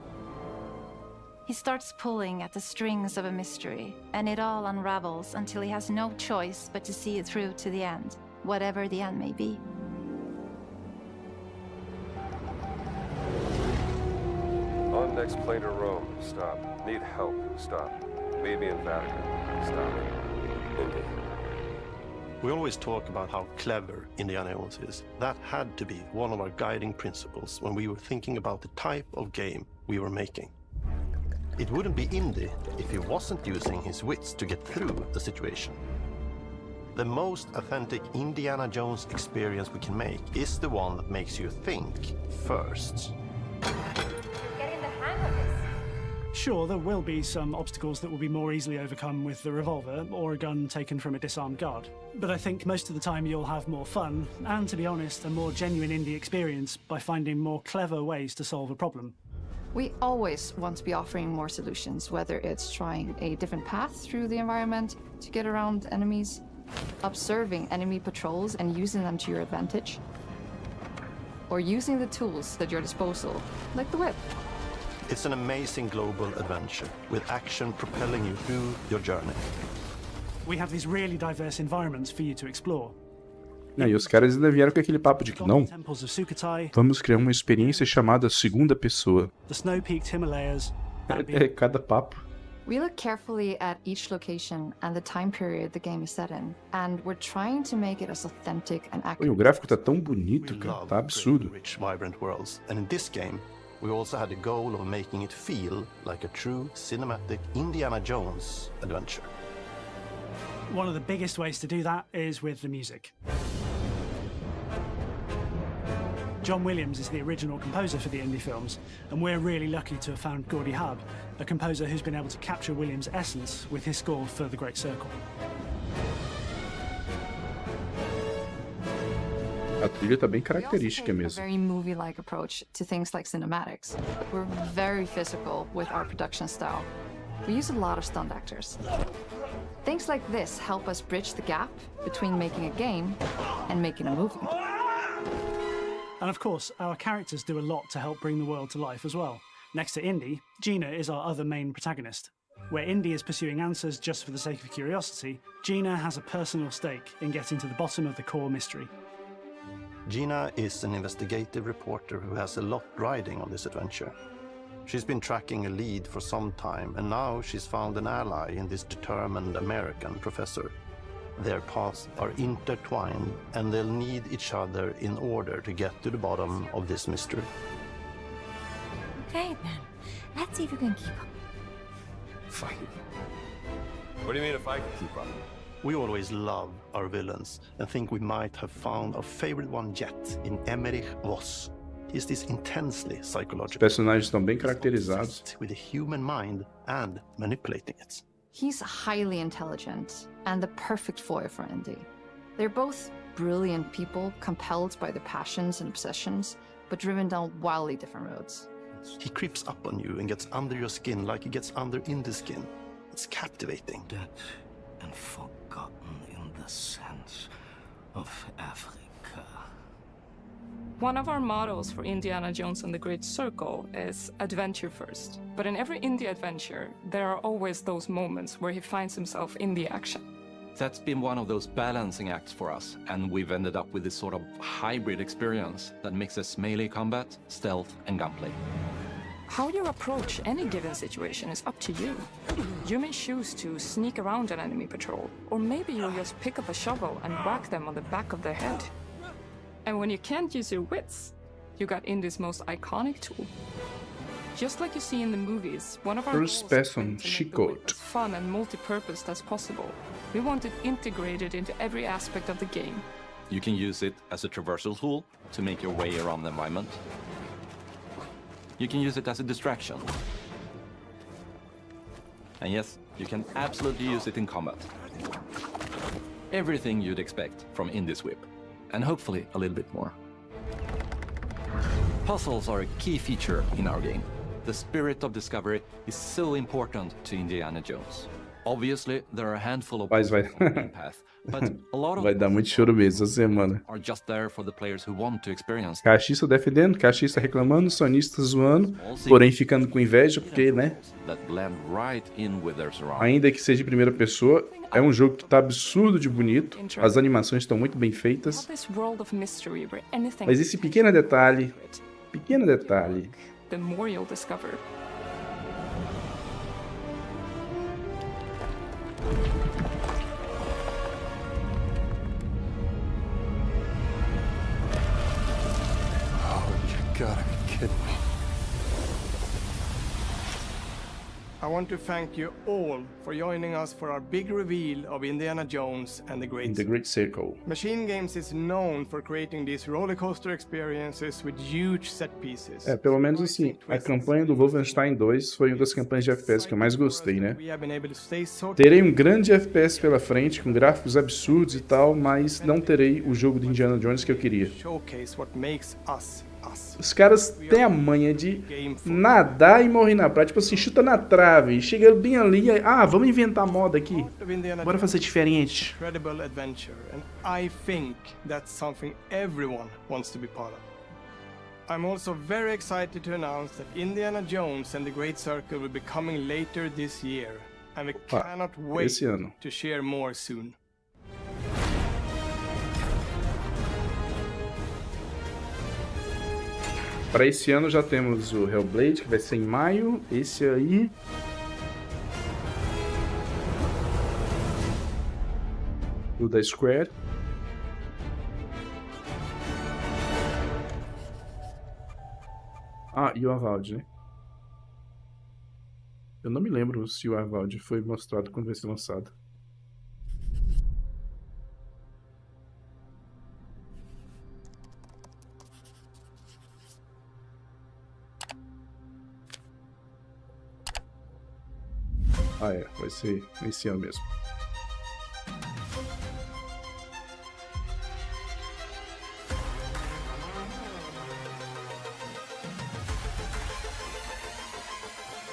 He starts pulling at the strings of a mystery, and it all unravels until he has no choice but to see it through to the end, whatever the end may be. On next plane to Rome. Stop. Need help. Stop. Meet me in Vatican. Stop. Indy. We always talk about how clever Indiana Jones is. That had to be one of our guiding principles when we were thinking about the type of game we were making. It wouldn't be Indy if he wasn't using his wits to get through the situation. The most authentic Indiana Jones experience we can make is the one that makes you think first. Getting the hang of this. Sure, there will be some obstacles that will be more easily overcome with the revolver or a gun taken from a disarmed guard. But I think most of the time you'll have more fun and, to be honest, a more genuine indie experience by finding more clever ways to solve a problem. We always want to be offering more solutions, whether it's trying a different path through the environment to get around enemies, observing enemy patrols and using them to your advantage, or using the tools at your disposal, like the whip. It's an amazing global adventure, with action propelling you through your journey. We have these really diverse environments for you to explore. E os caras ainda vieram com aquele papo de que não, vamos criar uma experiência chamada segunda pessoa. The snow-peaked Himalayas. É cada papo. We look carefully at each location and the time period the game is set in, and we're trying to make it as authentic and accurate. O gráfico tá tão bonito, cara, tá absurdo. Rich, vibrant worlds, and in this game, we also had the goal of making it feel like a true cinematic Indiana Jones adventure. One of the biggest ways to do that is with the music. John Williams is the original composer for the indie films, and we're really lucky to have found Gordy Hub, a composer who's been able to capture Williams' essence with his score for The Great Circle. A trilha tá bem característica A mesmo. very movie-like approach to things like cinematics. We're very physical with our production style. We use a lot of stunt actors. Things like this help us bridge the gap between making a game and making a movie. And of course, our characters do a lot to help bring the world to life as well. Next to Indy, Gina is our other main protagonist. Where Indy is pursuing answers just for the sake of curiosity, Gina has a personal stake in getting to the bottom of the core mystery. Gina is an investigative reporter who has a lot riding on this adventure. She's been tracking a lead for some time, and now she's found an ally in this determined American professor. Their paths are intertwined, and they'll need each other in order to get to the bottom of this mystery. Okay, then. Let's see if you can keep up. Fight. What do you mean if I can keep up? We always love our villains and think we might have found our favorite one yet in Emmerich Voss. He's this intensely Os psychological. personagens estão bem caracterizados. With the human mind and manipulating it. He's highly intelligent and the perfect foil for Indy. They're both brilliant people, compelled by their passions and obsessions, but driven down wildly different roads. He creeps up on you and gets under your skin like he gets under Indy's skin. It's captivating. Dead and forgotten in the sense of Africa. One of our mottos for Indiana Jones and the Great Circle is adventure first. But in every indie adventure, there are always those moments where he finds himself in the action. That's been one of those balancing acts for us, and we've ended up with this sort of hybrid experience that mixes melee combat, stealth, and gunplay. How you approach any given situation is up to you. You may choose to sneak around an enemy patrol, or maybe you'll just pick up a shovel and whack them on the back of their head. And when you can't use your wits, you got Indy's most iconic tool. Just like you see in the movies, one of our First person Chicote. as fun and multi-purposed as possible. We want it integrated into every aspect of the game. You can use it as a traversal tool to make your way around the environment. You can use it as a distraction. And yes, you can absolutely use it in combat. Everything you'd expect from Indy's whip. And hopefully a little bit more. Puzzles are a key feature in our game. The spirit of discovery is so important to Indiana Jones. Obviously, there are a handful of Mas vai, path, but a lot of vai dar muito choro mesmo essa semana. are just there for the players who want to experience. Caixista defendendo, caixista reclamando, sonista zoando, porém ficando com inveja, porque, né? That blend right in with their surroundings. Ainda que seja em primeira pessoa, é um jogo que tá absurdo de bonito. As animações estão muito bem feitas. This world of mystery where anything Mas esse pequeno detalhe, the more you'll discover. Oh, you gotta be kidding me. I want to thank you all for joining us for our big reveal of Indiana Jones and the Great Circle. Machine Games is known for creating these roller coaster experiences with huge set pieces. Pelo menos assim, a campanha do Wolfenstein 2 foi uma das campanhas de FPS que eu mais gostei, né? We have been able to stay so Terei um grande FPS pela frente, com gráficos absurdos e tal, mas não terei o jogo de Indiana Jones que eu queria. showcase what makes us. Os caras têm a manha de nadar e morrer na praia. Tipo assim, chuta na trave, chega bem ali, vamos inventar moda aqui. Bora fazer diferente. Incredible adventure, and I think that's something everyone wants to be part of. I'm also very excited to announce that Indiana Jones and the Great Circle will be coming later this year, and we cannot wait esse ano. to share more soon. Para esse ano já temos o Hellblade, que vai ser em maio. Esse aí... o da Square. E o Avowed, né? Eu não me lembro se o Avowed foi mostrado quando vai ser lançado. Vai ser esse ano mesmo.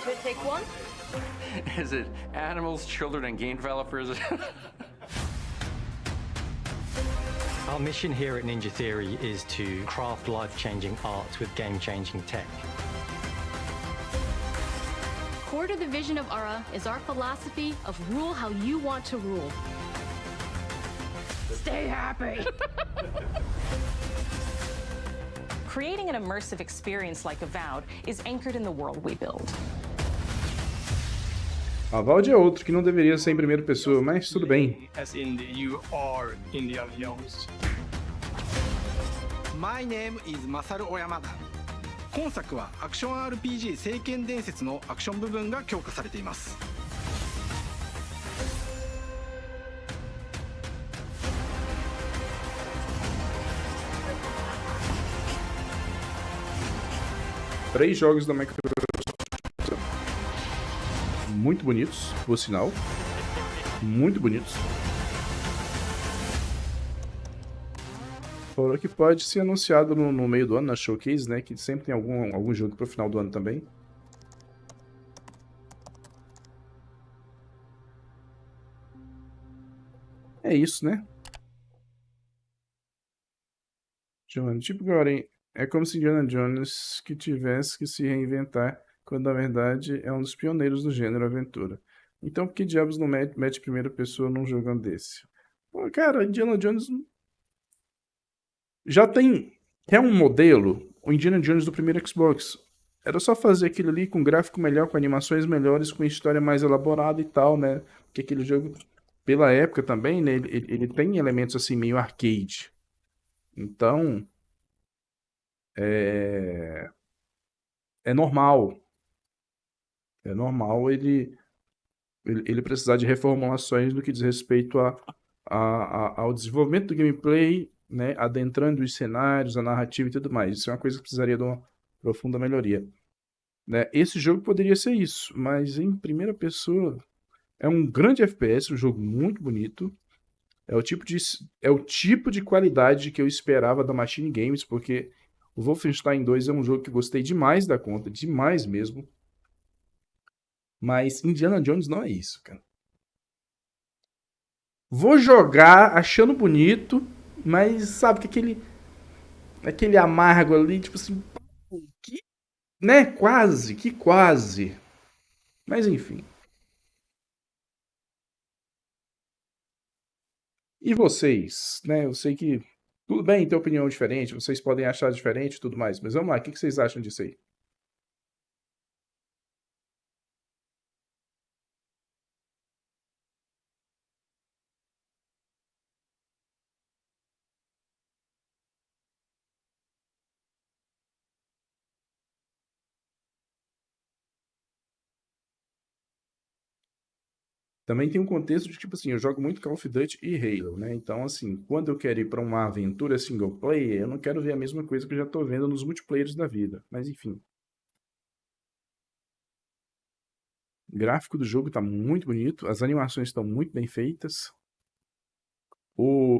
Should I take one? Is it animals, children, and game developers? Our mission here at Ninja Theory is to craft life-changing art with game-changing tech. Core to the vision of Ara is our philosophy of rule how you want to rule. Stay happy! Creating an immersive experience like Avowed is anchored in the world we build. Avowed é outro que não deveria ser em primeira pessoa, mas tudo bem. As in the you are Indiana Jones. My name is Masaru Oyamada. 今作はアクション RPG 聖剣伝説のアクション部分が強化されています。Três jogos da Microsoft muito bonitos, por sinal. Muito bonitos. Falou que pode ser anunciado no meio do ano, na Showcase, né? Que sempre tem algum jogo pro final do ano também. É isso, né? John, tipo, Goren, é como se Indiana Jones que tivesse que se reinventar, quando na verdade é um dos pioneiros do gênero aventura. Então por que diabos não mete primeira pessoa num jogão desse? Pô, cara, Indiana Jones já tem... Quer um modelo? O Indiana Jones do primeiro Xbox. Era só fazer aquilo ali com gráfico melhor, com animações melhores, com história mais elaborada e tal, né? Porque aquele jogo, pela época também, né? Ele tem elementos assim meio arcade. Então... É normal. É normal ele precisar de reformulações no que diz respeito ao desenvolvimento do gameplay, né, adentrando os cenários, a narrativa e tudo mais. Isso é uma coisa que precisaria de uma profunda melhoria. Né? Esse jogo poderia ser isso, mas em primeira pessoa é um grande FPS, um jogo muito bonito. É o tipo de qualidade que eu esperava da Machine Games, porque o Wolfenstein 2 é um jogo que eu gostei demais da conta, demais mesmo. Mas Indiana Jones não é isso, cara. Vou jogar achando bonito, mas sabe que aquele amargo ali, tipo assim, que, né? Quase. Mas enfim. E vocês, né? Eu sei que tudo bem ter opinião diferente, vocês podem achar diferente e tudo mais, mas vamos lá, o que vocês acham disso aí? Também tem um contexto de, tipo assim, eu jogo muito Call of Duty e Halo, né? Então, assim, quando eu quero ir pra uma aventura single player, eu não quero ver a mesma coisa que eu já tô vendo nos multiplayers da vida. Mas, enfim. O gráfico do jogo tá muito bonito, as animações estão muito bem feitas.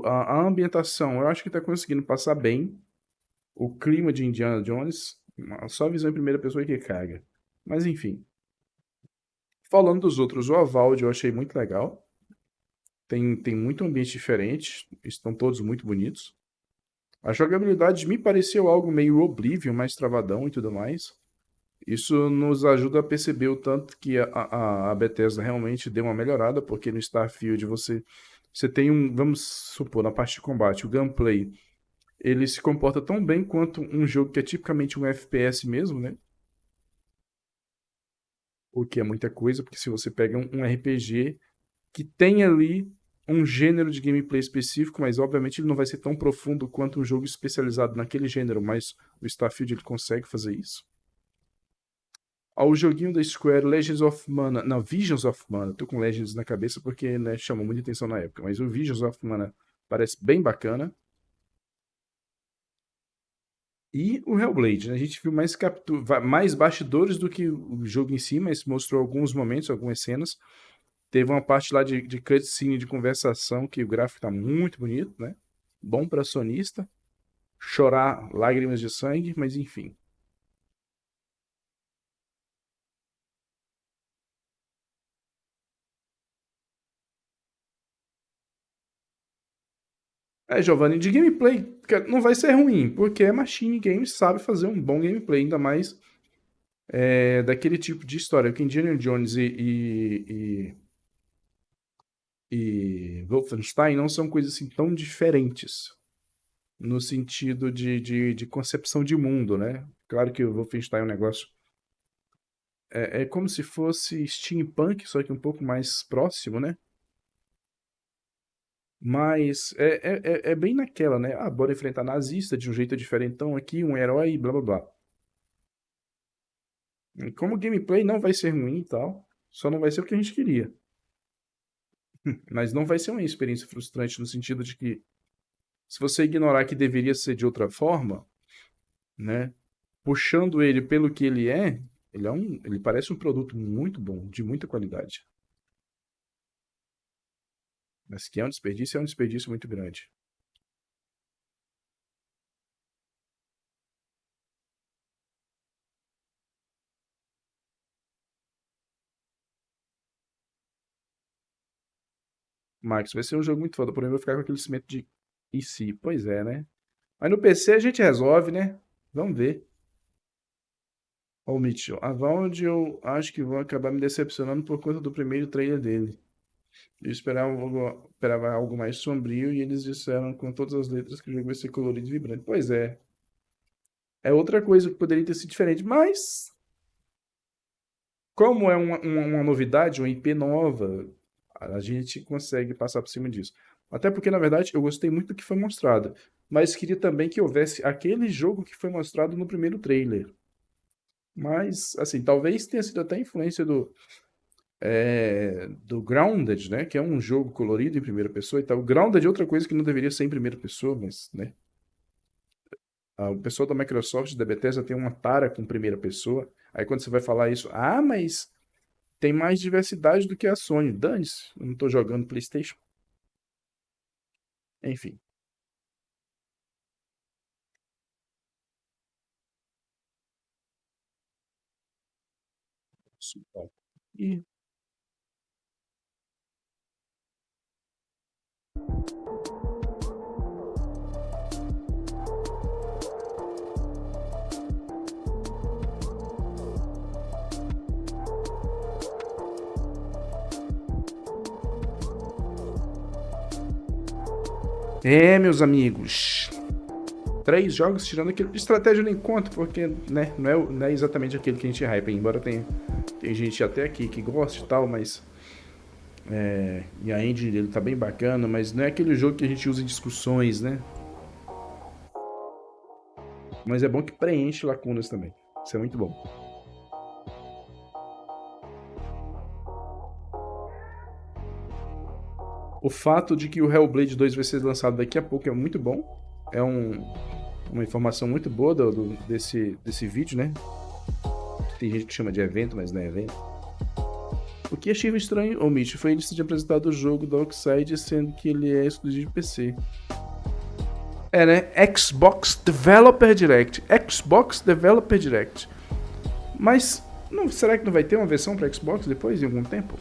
A ambientação, eu acho que tá conseguindo passar bem. O clima de Indiana Jones, só a visão em primeira pessoa que caga. Mas, enfim. Falando dos outros, o Avowed eu achei muito legal. Tem muito ambiente diferente, estão todos muito bonitos. A jogabilidade me pareceu algo meio Oblivion, mais travadão e tudo mais. Isso nos ajuda a perceber o tanto que a Bethesda realmente deu uma melhorada, porque no Starfield você tem vamos supor, na parte de combate, o gameplay, ele se comporta tão bem quanto um jogo que é tipicamente um FPS mesmo, né? O que é muita coisa, porque se você pega um RPG que tem ali um gênero de gameplay específico, mas obviamente ele não vai ser tão profundo quanto um jogo especializado naquele gênero, mas o Starfield ele consegue fazer isso. O joguinho da Square, Legends of Mana, não, Visions of Mana, tô com Legends na cabeça porque, né, chamou muita atenção na época, mas o Visions of Mana parece bem bacana. E o Hellblade, né? A gente viu mais bastidores do que o jogo em si, mas mostrou alguns momentos, algumas cenas. Teve uma parte lá de cutscene de conversação que o gráfico tá muito bonito, né? Bom pra sonista. Chorar lágrimas de sangue, mas enfim. Giovanni, de gameplay não vai ser ruim, porque a Machine Games sabe fazer um bom gameplay, ainda mais daquele tipo de história. Que Indiana Jones e Wolfenstein não são coisas assim tão diferentes no sentido de concepção de mundo, né? Claro que o Wolfenstein é um negócio... É como se fosse steampunk, só que um pouco mais próximo, né? Mas é bem naquela, né? Ah, bora enfrentar nazista de um jeito diferentão aqui, um herói, blá blá blá. Como gameplay não vai ser ruim e tal, só não vai ser o que a gente queria. Mas não vai ser uma experiência frustrante no sentido de que, se você ignorar que deveria ser de outra forma, né? Puxando ele pelo que ele é, ele parece um produto muito bom, de muita qualidade. Mas que é um desperdício muito grande. Max, vai ser um jogo muito foda, porém vai ficar com aquele cimento de e se. Pois é, né? Mas no PC a gente resolve, né? Vamos ver. Ó, o Mitchell. A Valve eu acho que vão acabar me decepcionando por conta do primeiro trailer dele. Eu esperava algo mais sombrio e eles disseram com todas as letras que o jogo vai ser colorido e vibrante. Pois é. É outra coisa que poderia ter sido diferente, mas... Como é uma novidade, uma IP nova, a gente consegue passar por cima disso. Até porque, na verdade, eu gostei muito do que foi mostrado. Mas queria também que houvesse aquele jogo que foi mostrado no primeiro trailer. Mas, assim, talvez tenha sido até influência do Grounded, né? Que é um jogo colorido em primeira pessoa e tal. O Grounded é outra coisa que não deveria ser em primeira pessoa, mas, né? O pessoal da Microsoft, da Bethesda, tem uma tara com primeira pessoa. Aí quando você vai falar isso, mas tem mais diversidade do que a Sony. Dane-se, eu não tô jogando PlayStation. Enfim. E meus amigos, 3 jogos, tirando aquele de estratégia, eu nem conto, porque, né, não é exatamente aquele que a gente hype, embora tem gente até aqui que gosta e tal, mas e a engine dele tá bem bacana, mas não é aquele jogo que a gente usa em discussões, né? Mas é bom que preenche lacunas também, isso é muito bom. O fato de que o Hellblade 2 vai ser lançado daqui a pouco é muito bom. É uma informação muito boa desse vídeo, né? Tem gente que chama de evento, mas não é evento. O que achei estranho, Mitch, foi ele ter apresentado o jogo do Oxide, sendo que ele é exclusivo de PC. Né? Xbox Developer Direct. Xbox Developer Direct. Mas, será que não vai ter uma versão para Xbox depois, em algum tempo?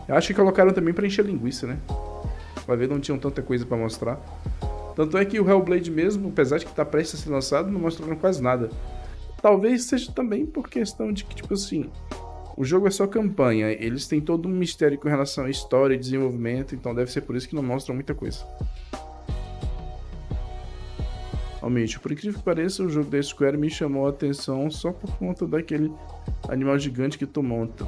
Eu acho que colocaram também para encher linguiça, né? Vai ver, não tinham tanta coisa para mostrar. Tanto é que o Hellblade mesmo, apesar de que tá prestes a ser lançado, não mostraram quase nada. Talvez seja também por questão de que, tipo assim, o jogo é só campanha. Eles têm todo um mistério com relação à história e desenvolvimento, então deve ser por isso que não mostram muita coisa. Realmente, por incrível que pareça, o jogo da Square me chamou a atenção só por conta daquele animal gigante que tu monta.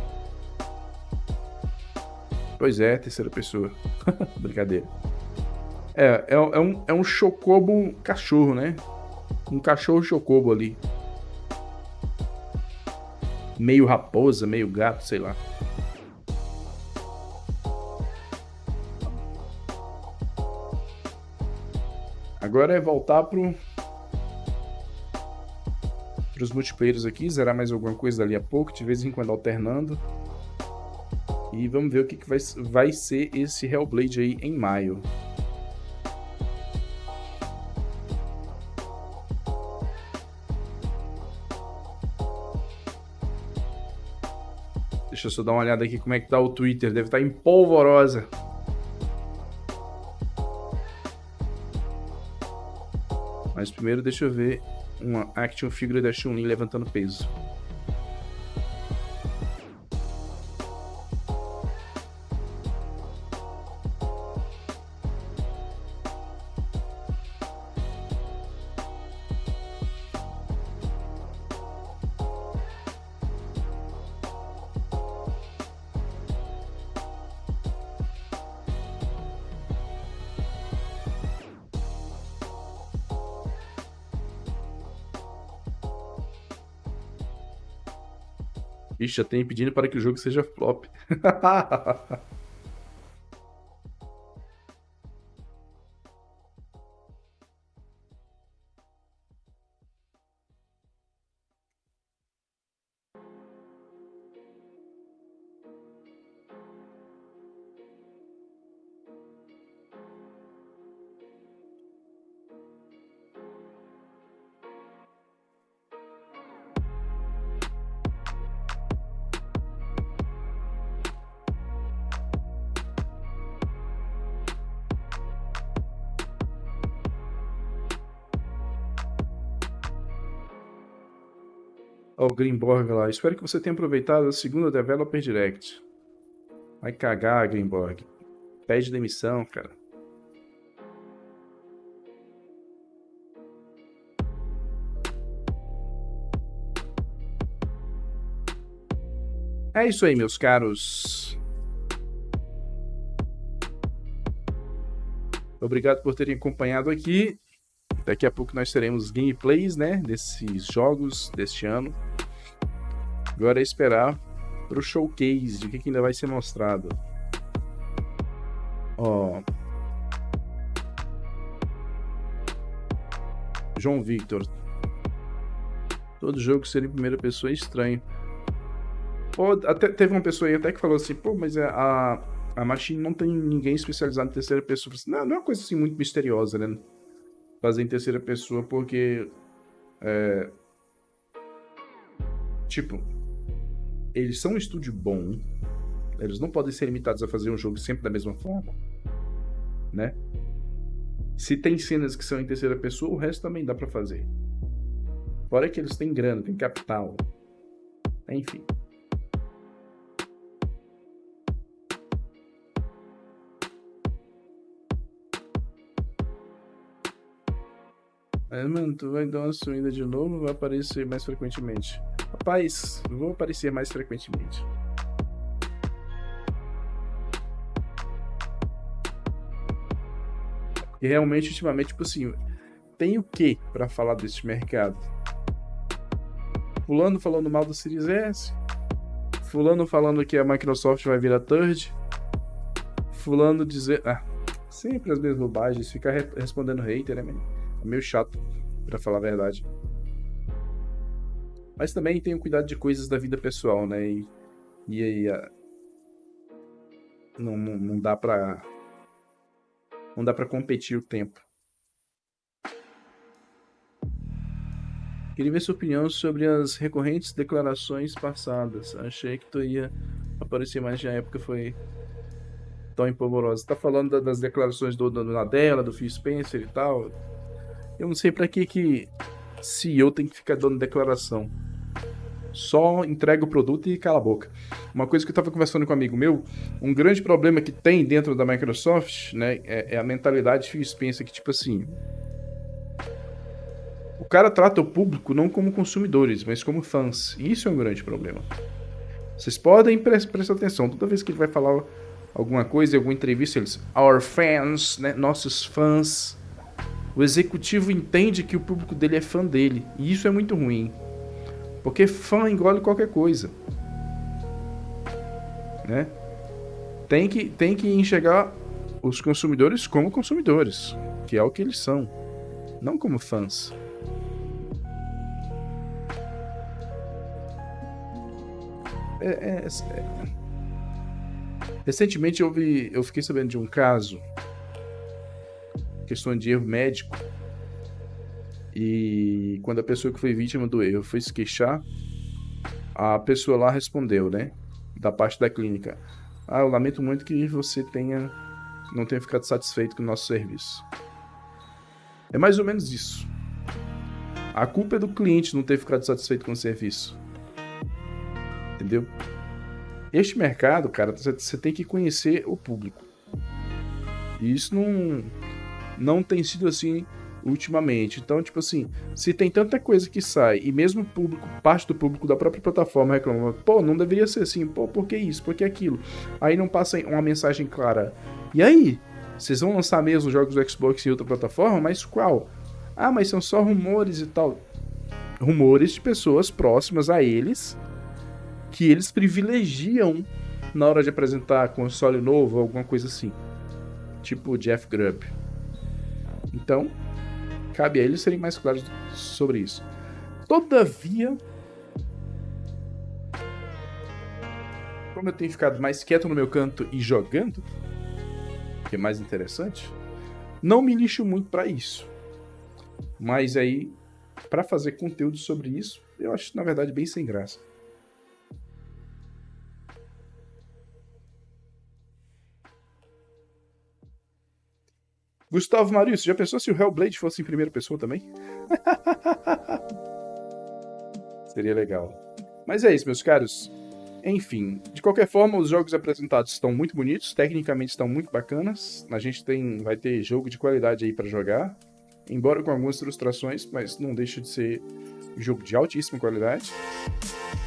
Pois é, terceira pessoa. Brincadeira. É um chocobo cachorro, né? Um cachorro chocobo ali. Meio raposa, meio gato, sei lá. Agora é voltar pros multiplayers aqui, zerar mais alguma coisa dali a pouco, de vez em quando alternando. E vamos ver o que vai ser esse Hellblade aí em maio. Deixa eu só dar uma olhada aqui como é que tá o Twitter. Deve estar em polvorosa. Mas primeiro deixa eu ver uma action figure da Chun-Li levantando peso. Ixi, já tem pedindo para que o jogo seja flop. Ó, o Greenborg lá. Espero que você tenha aproveitado a segunda Developer Direct. Vai cagar, Greenborg. Pede demissão, cara. É isso aí, meus caros. Obrigado por terem acompanhado aqui. Daqui a pouco nós teremos gameplays, né, desses jogos deste ano. Agora é esperar pro showcase de o que ainda vai ser mostrado. Ó. João Victor. Todo jogo ser em primeira pessoa é estranho. Pô, até, teve uma pessoa aí até que falou assim, pô, mas a Machine não tem ninguém especializado em terceira pessoa. Não é uma coisa assim muito misteriosa, né? Fazer em terceira pessoa, porque tipo, eles são um estúdio bom, eles não podem ser limitados a fazer um jogo sempre da mesma forma, né? Se tem cenas que são em terceira pessoa, o resto também dá pra fazer. Fora que eles têm grana, têm capital, enfim. Mano, tu vai dar uma sumida de novo ou vai aparecer mais frequentemente? Rapaz, vou aparecer mais frequentemente. Porque realmente, ultimamente, tipo assim, tem o que pra falar desse mercado? Fulano falando mal do Series S. Fulano falando que a Microsoft vai virar third. Fulano dizer... sempre as mesmas bobagens. Ficar respondendo hater, né, mano? Meio chato, pra falar a verdade. Mas também tenho cuidado de coisas da vida pessoal, né? E aí não dá pra competir o tempo. Queria ver sua opinião sobre as recorrentes declarações passadas. Achei que tu ia aparecer mais na época, foi tão empolvorosa. Tá falando das declarações do Nadella, do Phil Spencer e tal. Eu não sei pra que CEO tem que ficar dando declaração. Só entrega o produto e cala a boca. Uma coisa que eu tava conversando com um amigo meu, um grande problema que tem dentro da Microsoft, né, é a mentalidade Phil Spencer, que tipo assim... O cara trata o público não como consumidores, mas como fãs. E isso é um grande problema. Vocês podem prestar atenção, toda vez que ele vai falar alguma coisa, em alguma entrevista, eles... Our fans, né, nossos fãs... O executivo entende que o público dele é fã dele. E isso é muito ruim. Porque fã engole qualquer coisa. Né? Tem que enxergar os consumidores como consumidores. Que é o que eles são. Não como fãs. Recentemente eu fiquei sabendo de um caso... questão de erro médico, e quando a pessoa que foi vítima do erro foi se queixar, a pessoa lá respondeu, né, da parte da clínica: eu lamento muito que você não tenha ficado satisfeito com o nosso serviço. É mais ou menos isso. A culpa é do cliente não ter ficado satisfeito com o serviço. Entendeu? Este mercado, cara, você tem que conhecer o público. E isso não tem sido assim ultimamente. Então, tipo assim, se tem tanta coisa que sai e mesmo o público, parte do público da própria plataforma reclama, pô, não deveria ser assim, pô, por que isso, por que aquilo? Aí não passa uma mensagem clara. E aí? Vocês vão lançar mesmo jogos do Xbox em outra plataforma? Mas qual? Mas são só rumores e tal. Rumores de pessoas próximas a eles que eles privilegiam na hora de apresentar console novo ou alguma coisa assim. Tipo Jeff Grubb. Então, cabe a eles serem mais claros sobre isso. Todavia, como eu tenho ficado mais quieto no meu canto e jogando, que é mais interessante, não me lixo muito pra isso. Mas aí, pra fazer conteúdo sobre isso, eu acho, na verdade, bem sem graça. Gustavo Mario, você já pensou se o Hellblade fosse em primeira pessoa também? Seria legal. Mas é isso, meus caros. Enfim, de qualquer forma, os jogos apresentados estão muito bonitos, tecnicamente estão muito bacanas. A gente vai ter jogo de qualidade aí pra jogar, embora com algumas frustrações, mas não deixa de ser um jogo de altíssima qualidade.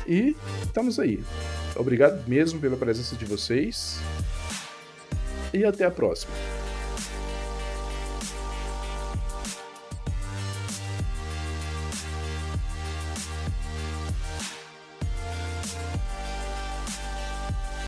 E estamos aí. Obrigado mesmo pela presença de vocês. E até a próxima.